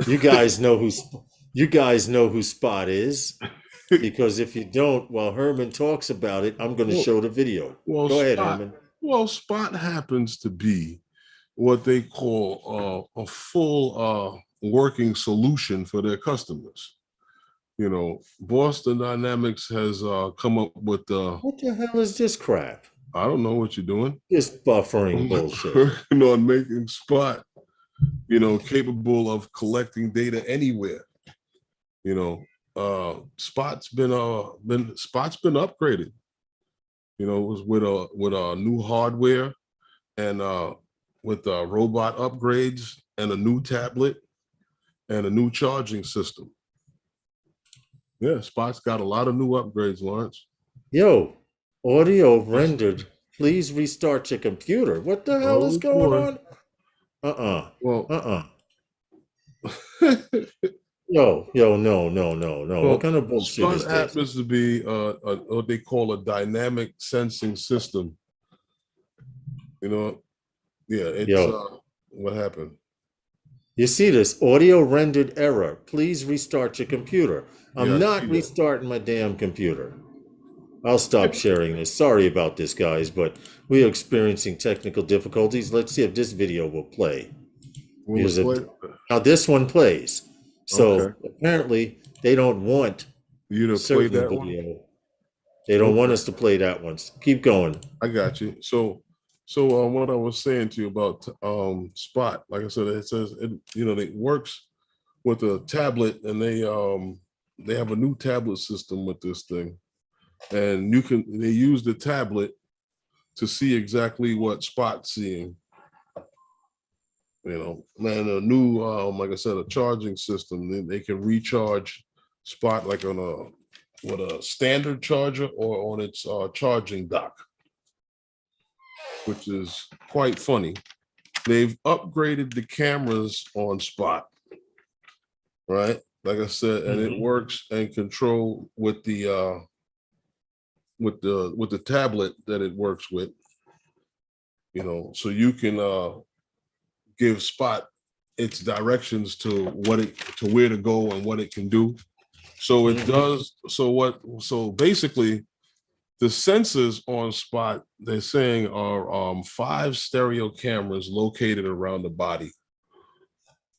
You guys know who Spot is. Because if you don't, while Herman talks about it, I'm going to show the video. Go ahead, Herman. Well, Spot happens to be what they call a full working solution for their customers. You know, Boston Dynamics has come up with What the hell is this crap? I don't know what you're doing. This buffering bullshit. Working on making Spot, capable of collecting data anywhere. Spot's been upgraded. It was with new hardware and with robot upgrades and a new tablet and a new charging system. Yeah, Spot's got a lot of new upgrades, Lawrence. Yo, audio rendered. Please restart your computer. What the hell is going on? Well, Yo, no. Well, What kind of bullshit Spot is this? happens to be what they call a dynamic sensing system. It's what happened. You see this audio rendered error. Please restart your computer. I'm not restarting my damn computer. I'll stop sharing this. Sorry about this, guys, but we are experiencing technical difficulties. Let's see if this video will play. Now this one plays. So apparently they don't want you to play that video. One? They don't want us to play that one. Keep going. I got you. So what I was saying to you about Spot, like I said, it says it works with a tablet, and they have a new tablet system with this thing, and they use the tablet to see exactly what Spot's seeing. And a new like I said, a charging system. They can recharge Spot like on a standard charger or on its charging dock, which is quite funny. they've upgraded the cameras on Spot, right? Like I said, and it works and control with the tablet that it works with. You know, so you can give Spot its directions to where to go and what it can do. So it does. So basically, the sensors on Spot, they're saying, are 5 stereo cameras located around the body,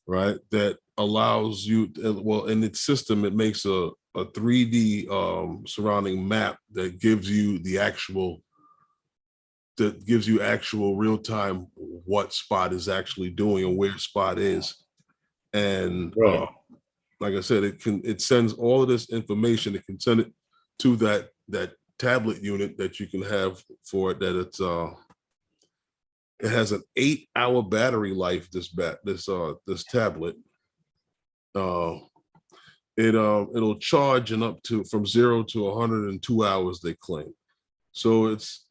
right? That allows you, well, in its system, it makes a 3D surrounding map that gives you actual real-time what Spot is actually doing and where Spot is. And like I said, it sends all of this information. It can send it to that tablet unit that you can have for it. That it has an 8-hour battery life. This tablet. It'll charge in up to from 0 to 100 in 2 hours, they claim. So it's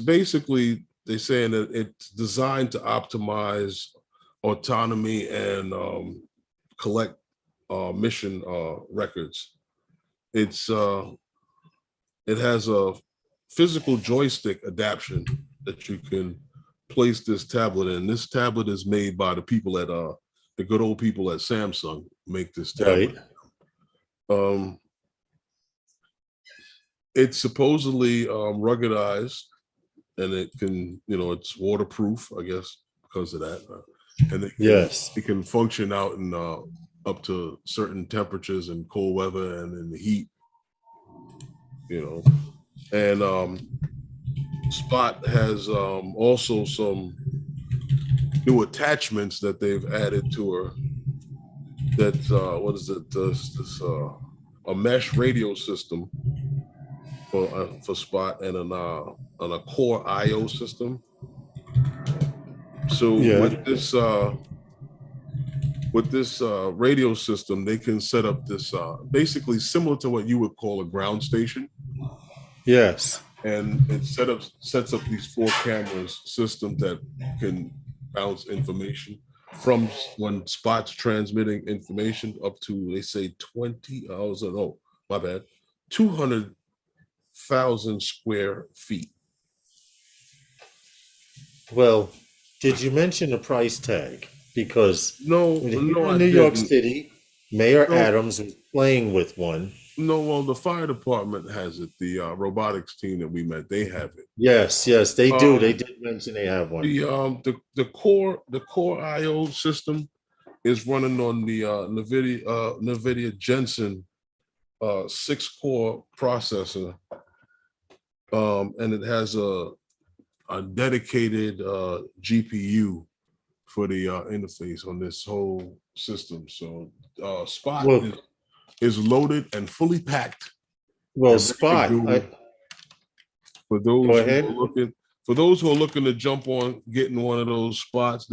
basically, they're saying that it's designed to optimize autonomy and collect mission records. It has a physical joystick adaptation that you can place this tablet in. This tablet is made by the people at the good old people at Samsung make this tablet. Right. It's supposedly ruggedized, and it can, it's waterproof, I guess, because of that. And it can function out in up to certain temperatures and cold weather and in the heat, And Spot has also some new attachments that they've added to her. That's what is it? A mesh radio system for Spot, and a core IO system. So with this radio system, they can set up this basically similar to what you would call a ground station. Yes. And it sets up these 4 cameras system that can bounce information from when Spot's transmitting information up to, they say 200,000 square feet. Well, did you mention the price tag? Because in New York City, Mayor Adams was playing with one. No, well, the fire department has it. The robotics team that we met, they have it. Yes, they do. They did mention they have one. The core IO system is running on the NVIDIA Jensen 6-core processor, and it has a dedicated GPU for the interface on this whole system. So Spot is loaded and fully packed. Well, Spot, for those who are looking to jump on getting one of those Spot's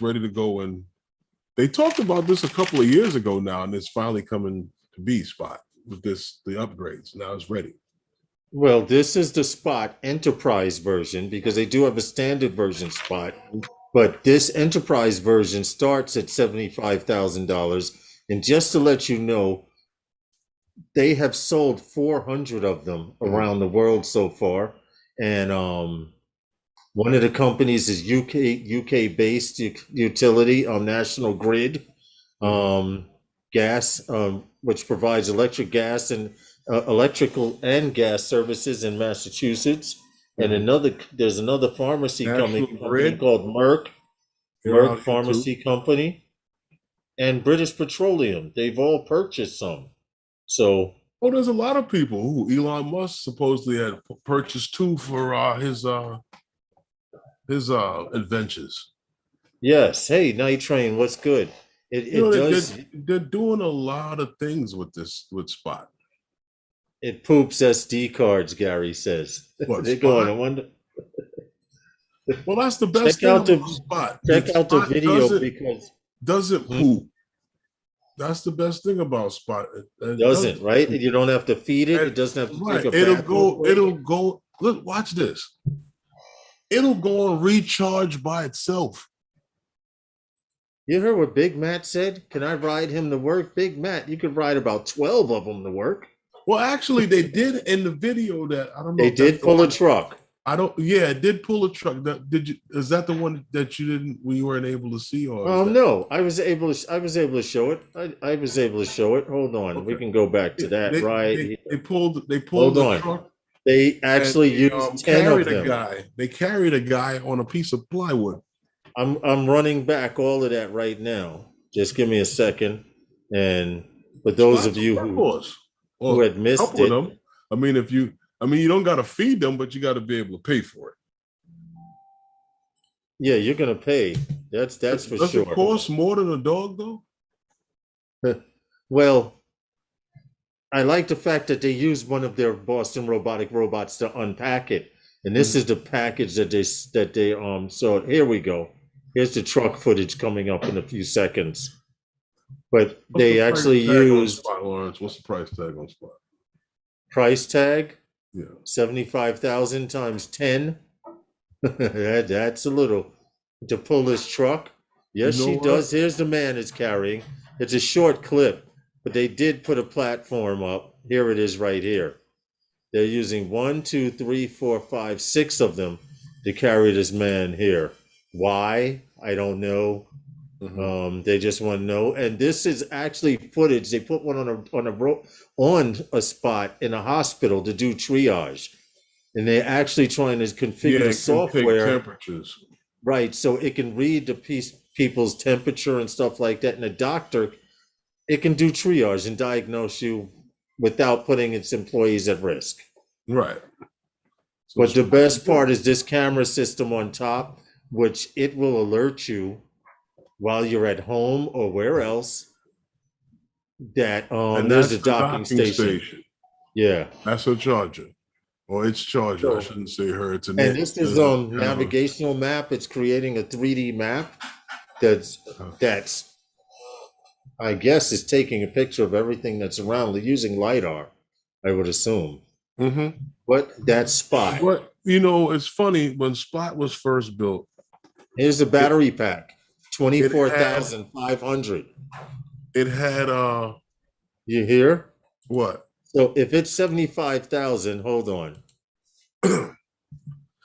ready to go. And they talked about this a couple of years ago now, and it's finally coming to be Spot with the upgrades. Now it's ready. Well, this is the Spot Enterprise version, because they do have a standard version Spot, but this Enterprise version starts at $75,000. And just to let you know, they have sold 400 of them around the world so far. And one of the companies is UK based utility on National Grid, gas, which provides electrical and gas services in Massachusetts. And there's another pharmacy company called Merck Pharmacy Company, and British Petroleum. They've all purchased some. So there's a lot of people who Elon Musk supposedly had purchased 2 for his adventures. Yes. Hey, Night Train, what's good? They're doing a lot of things with Spot. It poops SD cards, Gary says. They're going, I wonder. Well, that's the best thing about Spot. Check out the video, because doesn't poop. That's the best thing about Spot. It doesn't, right? You don't have to feed it. It doesn't have to take a bath. It'll go. Look, watch this. it'll go and recharge by itself. You heard what Big Matt said? Can I ride him to work? Big Matt, you could ride about 12 of them to work. Well, actually, they did in the video that I don't know. They did pull a truck. I don't. Yeah, it did pull a truck. Did you? Is that the one that you didn't? We weren't able to see, or? Oh no, I was able to show it. I was able to show it. Hold on, okay. We can go back to that. They pulled. Hold the on. truck. They actually used 10 of them. They carried a guy on a piece of plywood. I'm running back all of that right now. Just give me a second. And for those of you who had missed it, them. I mean, you don't got to feed them, but you got to be able to pay for it. Yeah, you're gonna pay. That's for sure. Does it cost more than a dog, though? Well, I like the fact that they use one of their Boston robotic robots to unpack it, and this is the package that they. So here we go. Here's the truck footage coming up in a few seconds. But they actually used. Lawrence, what's the price tag on Spot? Price tag? Yeah. 75,000 times 10. That's a little to pull this truck. Yes, she does. Here's the man it's carrying. It's a short clip, but they did put a platform up. Here it is right here. They're using 1, 2, 3, 4, 5, 6 of them to carry this man here. Why? I don't know. They just want to know. And this is actually footage. They put one on a spot in a hospital to do triage, and they're actually trying to configure the software temperatures, right? So it can read the people's temperature and stuff like that. And the doctor, it can do triage and diagnose you without putting its employees at risk. Right. But the best part is this camera system on top, which it will alert you while you're at home or where else that there's a docking station. Yeah. That's a charger. Or it's charger. I shouldn't say her. It's and this is navigational map. It's creating a 3D map that's I guess is taking a picture of everything that's around using LiDAR, I would assume. But that's Spot. But it's funny, when Spot was first built. Here's the battery pack. 24,500. It had you hear? What? So if it's 75,000, hold on.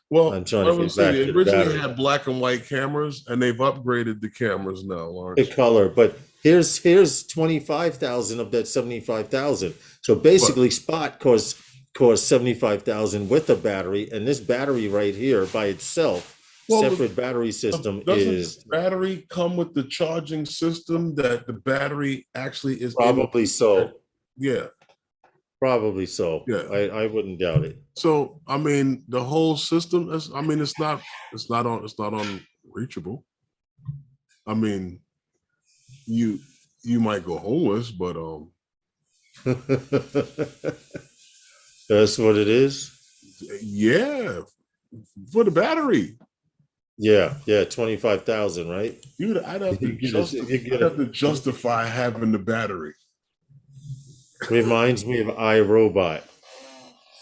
Well, I'm trying to get back to the originally had black and white cameras, and they've upgraded the cameras now, Lawrence. The color, but here's 25,000 of that 75,000. So basically, Spot costs 75,000 with a battery, and this battery right here by itself. Separate battery system doesn't the battery come with the charging system that the battery actually is probably so. Yeah. Probably so. Yeah. I wouldn't doubt it. So I mean the whole system is it's not unreachable. I mean you might go homeless, but that's what it is. Yeah. For the battery. Yeah, 25,000, right? I'd have to justify having the battery. Reminds me of iRobot.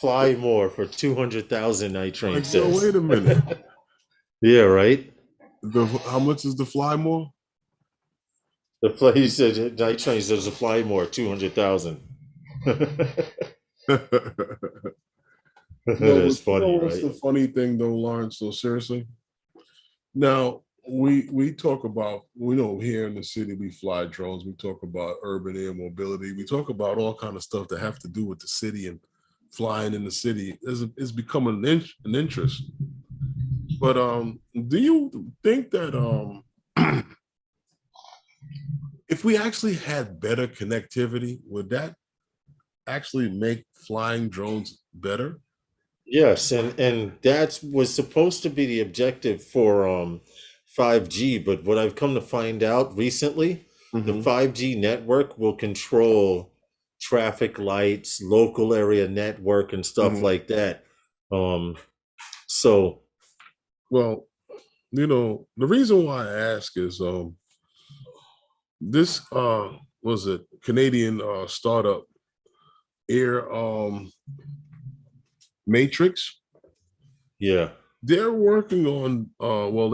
Fly more for 200,000, Night Train says. Wait a minute. Yeah, right? How much is the Fly more? He said, Night Train says the Fly more, 200,000. That's funny, right? What's the funny thing though, Lawrence? So seriously? Now, we talk about, here in the city, we fly drones. We talk about urban air mobility. We talk about all kind of stuff that have to do with the city and flying in the city. It's become an interest. But do you think that if we actually had better connectivity, would that actually make flying drones better? Yes, and that was supposed to be the objective for 5G, but what I've come to find out recently, the 5G network will control traffic lights, local area network, and stuff like that. So, well, the reason why I ask is this was a Canadian startup, Air Matrix. Yeah. They're working on well,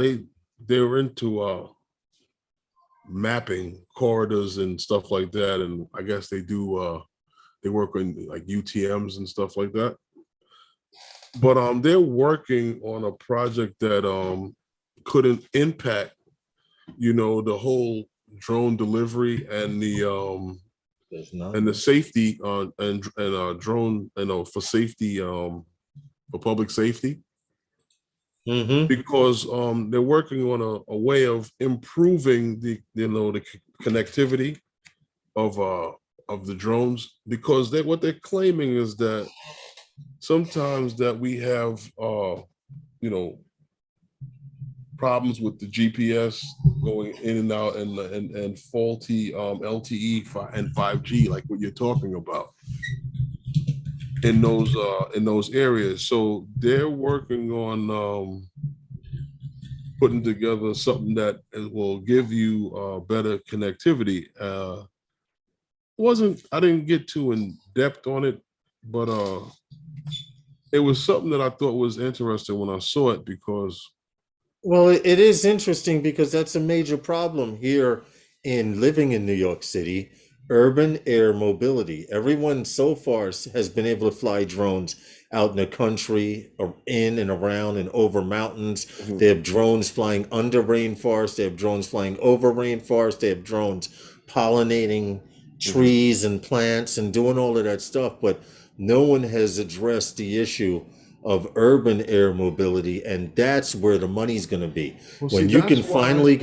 they're into mapping corridors and stuff like that, and I guess they work on like UTMs and stuff like that. But they're working on a project that couldn't impact, the whole drone delivery and the safety and drone, for safety, for public safety. Because they're working on a way of improving the connectivity of the drones, because what they're claiming is that sometimes that we have problems with the GPS going in and out, and faulty LTE and 5G, like what you're talking about in those areas. So they're working on putting together something that will give you better connectivity. I didn't get too in depth on it, but it was something that I thought was interesting when I saw it, because Well, it is interesting because that's a major problem here in living in New York City, urban air mobility. Everyone so far has been able to fly drones out in the country, or in and around and over mountains. They have drones flying under rainforests. They have drones flying over rainforests. They have drones pollinating trees and plants and doing all of that stuff. But no one has addressed the issue of urban air mobility, and that's where the money's going to be. Well, when see, you that's can why- finally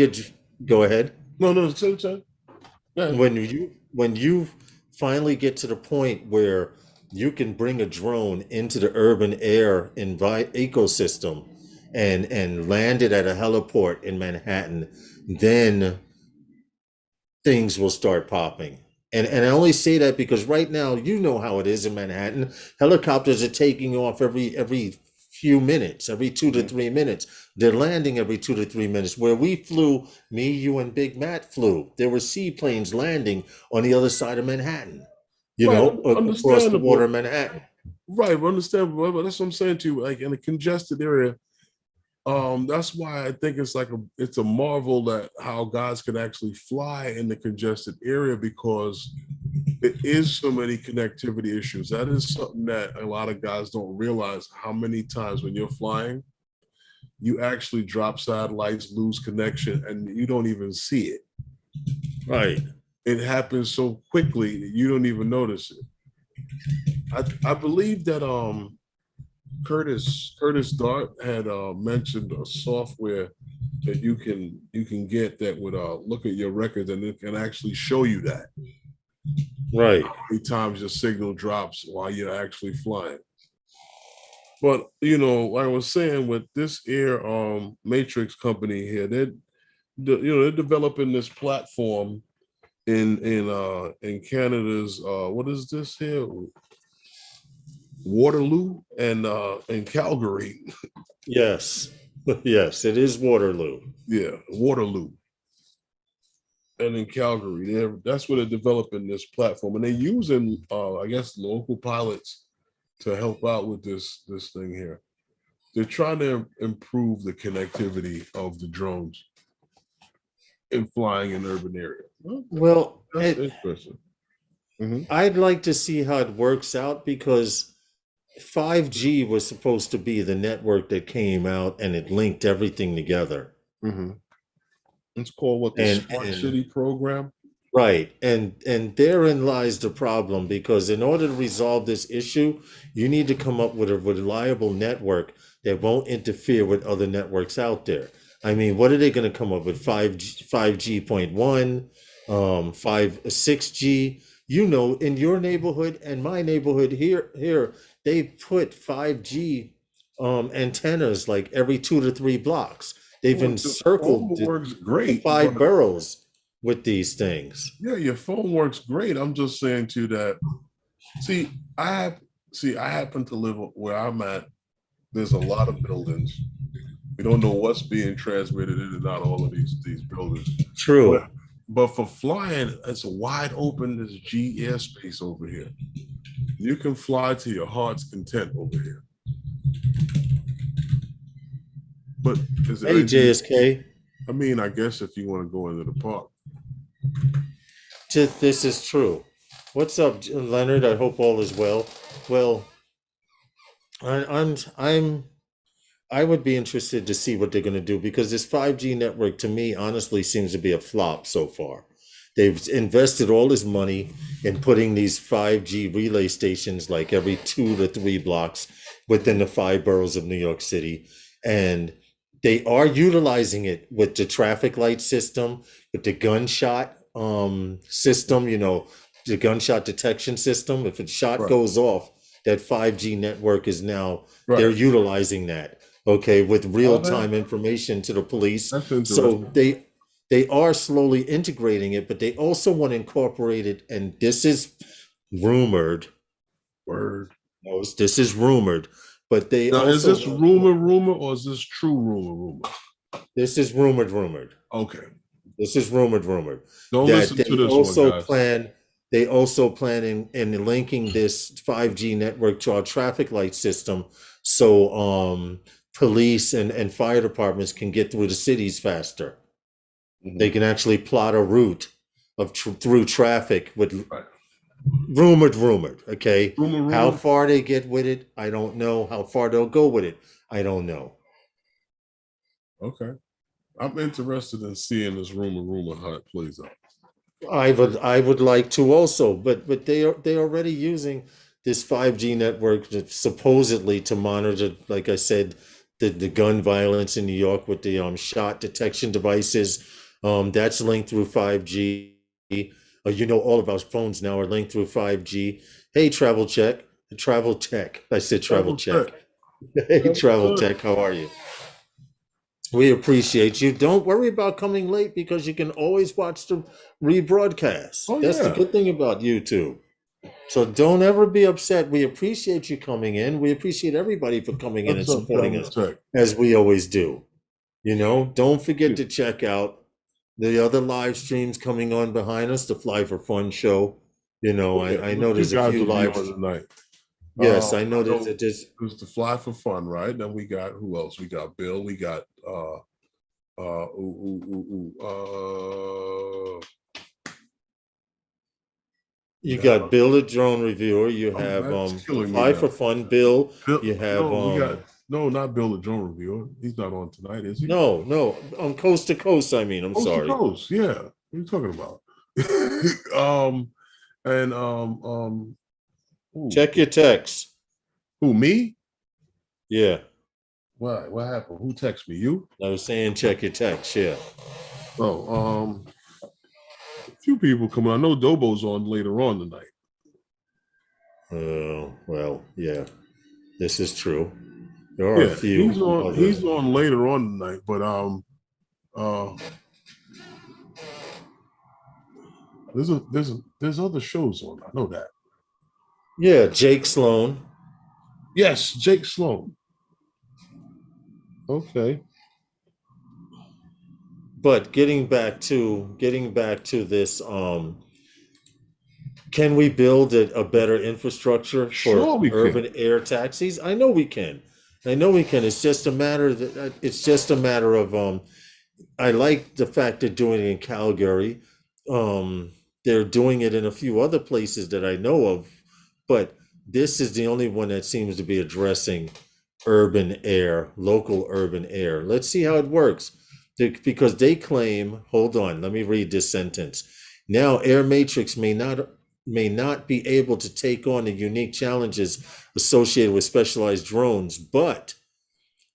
go ahead. no, so yeah. When you finally get to the point where you can bring a drone into the urban air ecosystem and land it at a heliport in Manhattan, then things will start popping. And I only say that because right now, you know how it is in Manhattan. Helicopters are taking off every few minutes, every 2 to 3 minutes. They're landing every 2 to 3 minutes. Where we flew, me, you, and Big Matt flew, there were seaplanes landing on the other side of Manhattan, across the water of Manhattan. Right, understandable. But that's what I'm saying to you. Like in a congested area, that's why I think it's a marvel that how guys can actually fly in the congested area, because there is so many connectivity issues. That is something that a lot of guys don't realize, how many times when you're flying, you actually drop satellites, lose connection, and you don't even see it. Right. It happens so quickly that you don't even notice it. I believe that Curtis Dart had mentioned a software that you can get that would look at your records, and it can actually show you that. Right. How many times your signal drops while you're actually flying. But like I was saying, with this Air Matrix company here, they're developing this platform in Canada's what is this here? Waterloo and Calgary. Yes. Yes, it is Waterloo. Yeah, Waterloo. And in Calgary, that's where they're developing this platform, and they're using I guess local pilots to help out with this thing here. They're trying to improve the connectivity of the drones in flying in urban areas. Well, That's interesting. I'd like to see how it works out, because 5G was supposed to be the network that came out and it linked everything together. It's called the Smart City program. Right. And therein lies the problem, because in order to resolve this issue, you need to come up with a reliable network that won't interfere with other networks out there. I mean, what are they going to come up with? 5G.1, 6G? In your neighborhood and my neighborhood here, they put 5G antennas like every 2 to 3 blocks. They've encircled works great. 5 boroughs with these things. Yeah, your phone works great. I'm just saying to you that. I happen to live where I'm at. There's a lot of buildings. We don't know what's being transmitted in and out of all of these buildings. True. But for flying, it's a wide open. There's G airspace over here. You can fly to your heart's content over here. But is there Hey, anything? JSK. I mean, I guess if you want to go into the park. This is true. What's up, Leonard? I hope all is well. Well, I'm I would be interested to see what they're going to do because this 5G network to me honestly seems to be a flop so far. They've invested all this money in putting these 5G relay stations like every 2 to 3 blocks within the 5 boroughs of New York City. And they are utilizing it with the traffic light system, with the gunshot system, the gunshot detection system. If a shot Right. goes off, that 5G network is now, they're Right. utilizing that, okay, with Are they? real-time information to the police. That's So interesting. they are slowly integrating it, but they also want to incorporate it, and this is rumored. Word. No, this is rumored, but they Now, is also this rumor, or is this true rumor? this is rumored. Okay. This is rumored Don't that listen to this one, guys. they also plan in linking this 5G network to our traffic light system, so police and fire departments can get through the cities faster. Mhm. They can actually plot a route of through traffic with Right. rumored. Okay, Rumor. how far they get with it, I don't know. How far they'll go with it, I don't know. Okay. I'm interested in seeing this rumor how it plays out. I would like to also, but they're already using this 5G network supposedly to monitor, like I said, the gun violence in New York with the shot detection devices. That's linked through 5G. All of our phones now are linked through 5G. Hey, Travel Tech. I said Travel Tech. Hey, Travel Tech, how are you? We appreciate you. Don't worry about coming late because you can always watch the rebroadcast. Oh, That's the yeah. good thing about YouTube. So don't ever be upset. We appreciate you coming in. We appreciate everybody for coming in and What's up, supporting Travel us Tech? as we always do. Don't forget to check out the other live streams coming on behind us, the Fly for Fun show. I know there's a few live tonight. Yes, I know there's There's the Fly for Fun, right? Then we got who else? We got Bill. We got you got Bill the drone reviewer. You have that's killing me Fly now. for Fun Bill. Bill, You have not Bill the drone reviewer. He's not on tonight, is he? no, on Coast to Coast. I mean, I'm Coast sorry. to Coast, yeah. What are you talking about? Check your text. Who, me? Yeah. Why? What happened? Who texted me? You? I was saying check your text. Yeah. Oh, a few people coming. I know Dobo's on later on tonight. Well, yeah. This is true. There are a few. He's on later on tonight, but there's other shows on. I know that. Yeah, Jake Sloan. Yes, Jake Sloan. Okay. But getting back to this, can we build a better infrastructure for urban air taxis? I know we can. It's just a matter of I like the fact they're doing it in Calgary. They're doing it in a few other places that I know of, but this is the only one that seems to be addressing local urban air. Let's see how it works. Because they claim, hold on, let me read this sentence. Now, Air Matrix may not be able to take on the unique challenges associated with specialized drones, but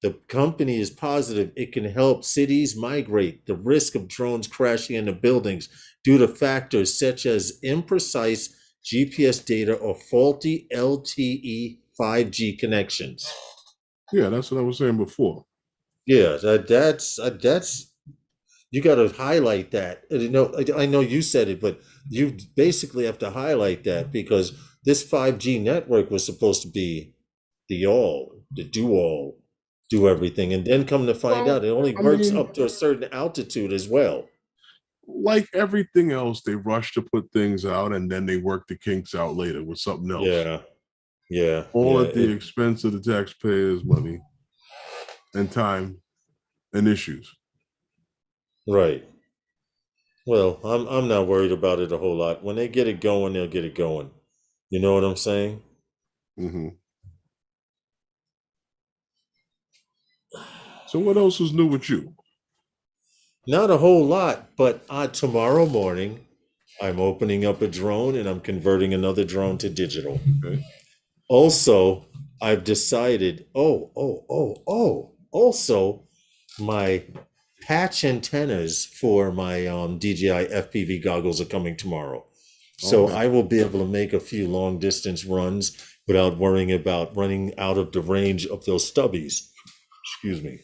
the company is positive it can help cities migrate the risk of drones crashing into buildings due to factors such as imprecise GPS data or faulty LTE 5G connections. Yeah, that's what I was saying before. Yeah, that's you got to highlight that. I know you said it, but you basically have to highlight that because this 5G network was supposed to be do everything, and then come to find out it only works up to a certain altitude as well. Like everything else, they rush to put things out and then they work the kinks out later with something else. Yeah. All at the expense of the taxpayers' money and time. and issues. Right. Well, I'm not worried about it a whole lot. When they get it going, they'll get it going. You know what I'm saying? Mm-hmm. So what else is new with you? Not a whole lot, but tomorrow morning, I'm opening up a drone and I'm converting another drone to digital. Okay. Also, I've decided, also, my patch antennas for my DJI FPV goggles are coming tomorrow. So Okay. I will be able to make a few long distance runs without worrying about running out of the range of those stubbies. Excuse me.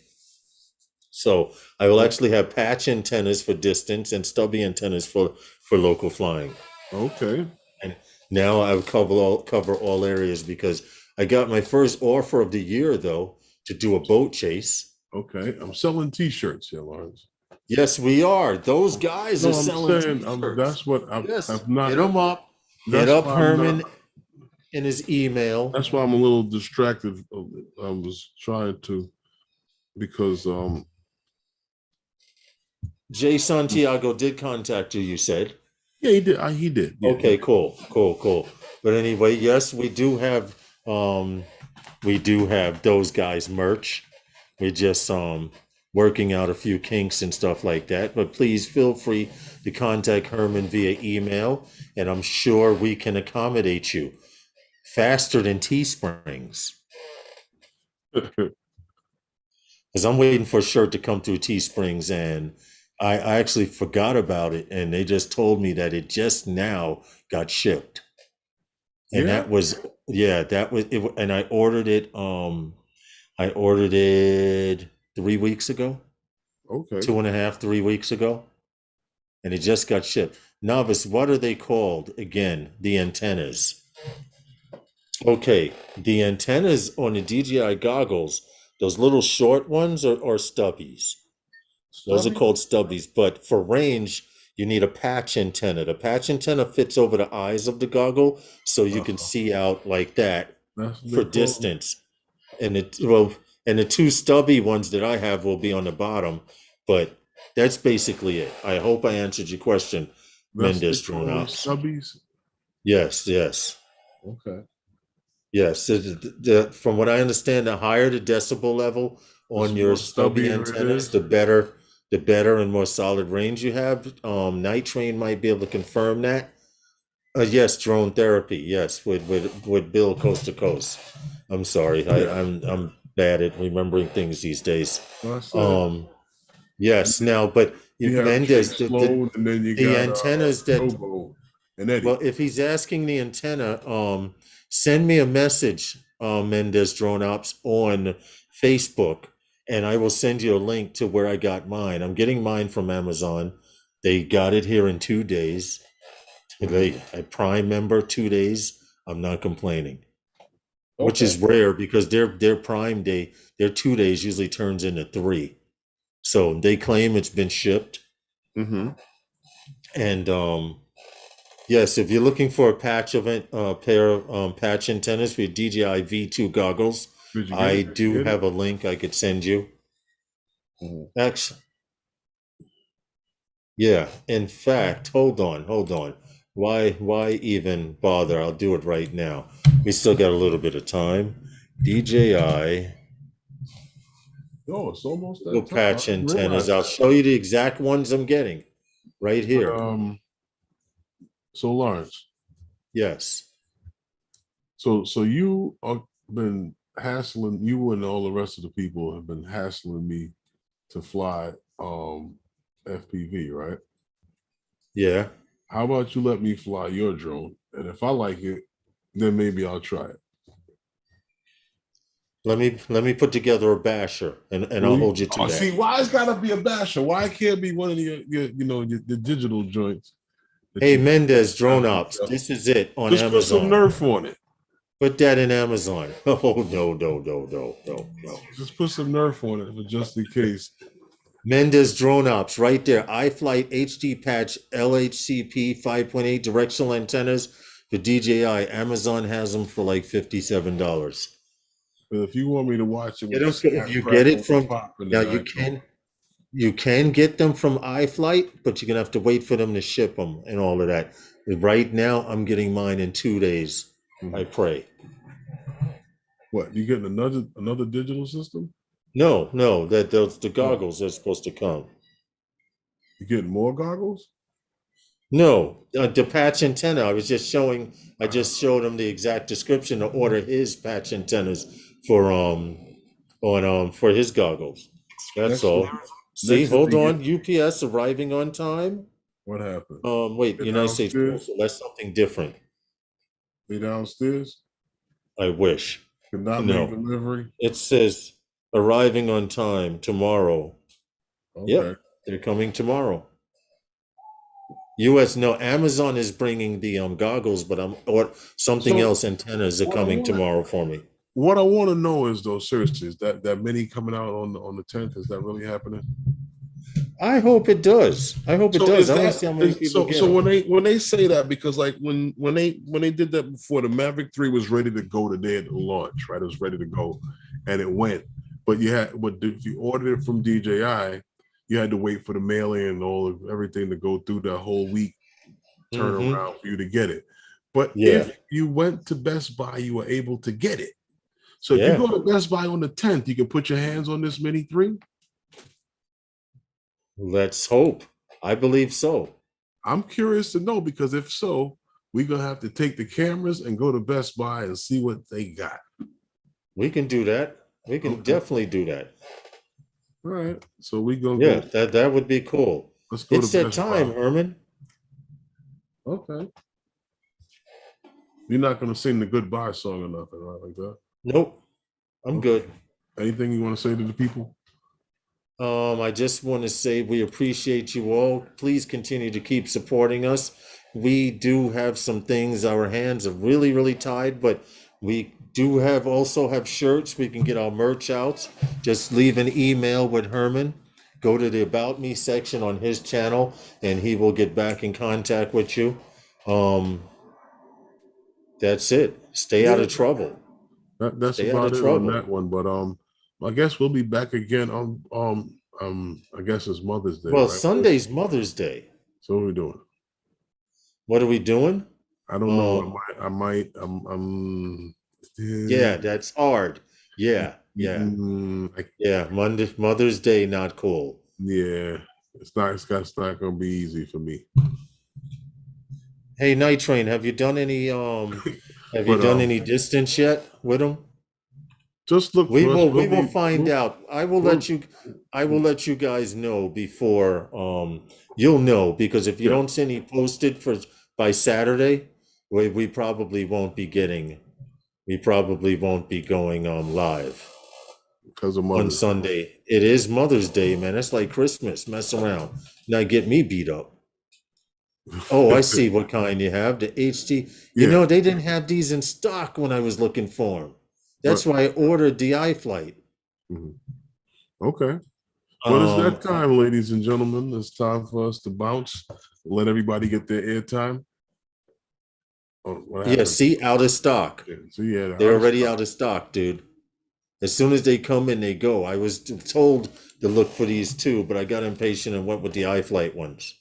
So I will actually have patch antennas for distance and stubby antennas for local flying. Okay. And now I'll cover all areas because I got my first offer of the year though to do a boat chase. Okay. I'm selling T-shirts here, Lawrence. Yes, we are. Those guys No, are I'm selling saying T-shirts. that's what Yes, I've not. hit them up. Hit That's up why I'm Herman not. in his email. That's why I'm a little distracted. I was trying to because Jay Santiago did contact you, you said. yeah, he did. He did. Yeah, Okay, cool. But anyway, yes, we do have those guys merch. We're just working out a few kinks and stuff like that. But please feel free to contact Herman via email, and I'm sure we can accommodate you faster than Teesprings. Because I'm waiting for a shirt to come through Teesprings, and I actually forgot about it, and they just told me that it just now got shipped. And Yeah. that was it, and I ordered it 3 weeks ago. Okay. 2.5, 3 weeks ago. And it just got shipped. Novice, what are they called again? The antennas. Okay, the antennas on the DJI goggles, those little short ones or stubbies. Those are called stubbies, but for range, you need a patch antenna. The patch antenna fits over the eyes of the goggle, so you can see out like that for distance. And the two stubby ones that I have will be on the bottom, but that's basically it. I hope I answered your question, Mendes Drone Ops. Stubbies. Yes. Okay. Yes. From what I understand, the higher the decibel level on your stubby antennas, the better and more solid range you have. Night Train might be able to confirm that. Yes, drone therapy. Yes, with Bill Coast to Coast. I'm sorry, I'm bad at remembering things these days. Yes, now, but Mendes, the antennas that. Well, if he's asking the antenna, send me a message, Mendes Drone Ops on Facebook, and I will send you a link to where I got mine. I'm getting mine from Amazon. They got it here in 2 days. A Prime member, 2 days. I'm not complaining, which is rare because their Prime day, their 2 days usually turns into 3. So they claim it's been shipped. Mm-hmm. And yes, if you're looking for a pair of patch antennas for your DJI V2 goggles, I do have a link I could send you. Actually, yeah. In fact, hold on. Why even bother? I'll do it right now. We still got a little bit of time. DJI. Oh, it's almost that Little patch antennas. I'll show you the exact ones I'm getting right here. So Lawrence. Yes. So you have been hassling, you and all the rest of the people have been hassling me to fly FPV, right? Yeah. How about you let me fly your drone? And if I like it, then maybe I'll try it. Let me put together a basher and I'll hold you to that. See, why it's gotta be a basher? Why it can't be one of the digital joints? Hey, Mendes Drone Ops, this is it on Just Amazon. Just put some Nerf on it. Put that in Amazon. Oh, no. Just put some Nerf on it, but just in case. Mendes Drone Ops, right there. iFlight HD patch LHCP 5.8 directional antennas for DJI. Amazon has them for like $57. But if you want me to watch it, if you get it from now, you can. You can get them from iFlight, but you're gonna have to wait for them to ship them and all of that. Right now, I'm getting mine in 2 days. I pray. What, you getting another digital system? No, that those the goggles are supposed to come. You getting more goggles? No, the patch antenna. I just showed him the exact description to order his patch antennas for for his goggles. That's all. See, hold on. UPS arriving on time. What happened? Wait, United States Postal. That's something different. They downstairs? I wish. Could not make delivery? It says arriving on time tomorrow. Okay. Yep, they're coming tomorrow. Amazon is bringing the goggles, but or something else. Antennas are coming tomorrow for me. What I want to know is, though, seriously, is that Mini coming out on the 10th? Is that really happening? I hope it does. I hope it does. I don't see how many people get so when they say that, because like when they did that before, the Mavic 3 was ready to go the day of the launch, right? It was ready to go, and it went. But if you ordered it from DJI, you had to wait for the mailing and everything to go through the whole week turnaround for you to get it. But if you went to Best Buy, you were able to get it. So if you go to Best Buy on the 10th, you can put your hands on this Mini 3. Let's hope. I believe so. I'm curious to know, because if so, we're going to have to take the cameras and go to Best Buy and see what they got. We can do that. We can definitely do that. All right. So we go. Yeah, that would be cool. Let's go. It's that time, Herman. Okay. You're not going to sing the goodbye song or nothing, right, like that? Nope. I'm good. Anything you want to say to the people? I just want to say we appreciate you all. Please continue to keep supporting us. We do have some things. Our hands are really, really tied, but we do also have shirts. We can get our merch out. Just leave an email with Herman. Go to the About Me section on his channel, and he will get back in contact with you. That's it. Stay out of trouble. That's about it on that one. But I guess we'll be back again on I guess it's Mother's Day. Well, right? Sunday's Mother's Day. So what are we doing? What are we doing? I don't know. I might. Yeah, that's hard. Yeah. Mother's Day, not cool. Yeah, it's not gonna be easy for me. Hey, Night Train, have you done any any distance yet with them? Just look. We will find out. I will let you guys know before. You'll know, because if you don't see any posted by Saturday, we probably won't be getting. We probably won't be going live because of on Sunday. It is Mother's Day, man. That's like Christmas. Mess around. Now get me beat up. Oh, I see what kind you have. The HT. You know, they didn't have these in stock when I was looking for them. That's why I ordered the iFlight. Okay. Well, it's that time, ladies and gentlemen. It's time for us to bounce. Let everybody get their airtime. See, out of stock. They're already out of stock, dude. As soon as they come in, they go. I was told to look for these too, but I got impatient and went with the iFlight ones.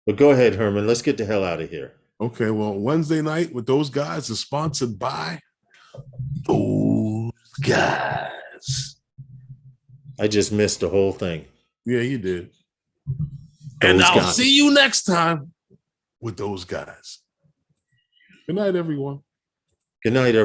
But go ahead, Herman. Let's get the hell out of here. Okay, well, Wednesday night with those guys is sponsored by those guys. I just missed the whole thing. Yeah, you did. And I'll see you next time with those guys. Good night, everyone. Good night, everyone.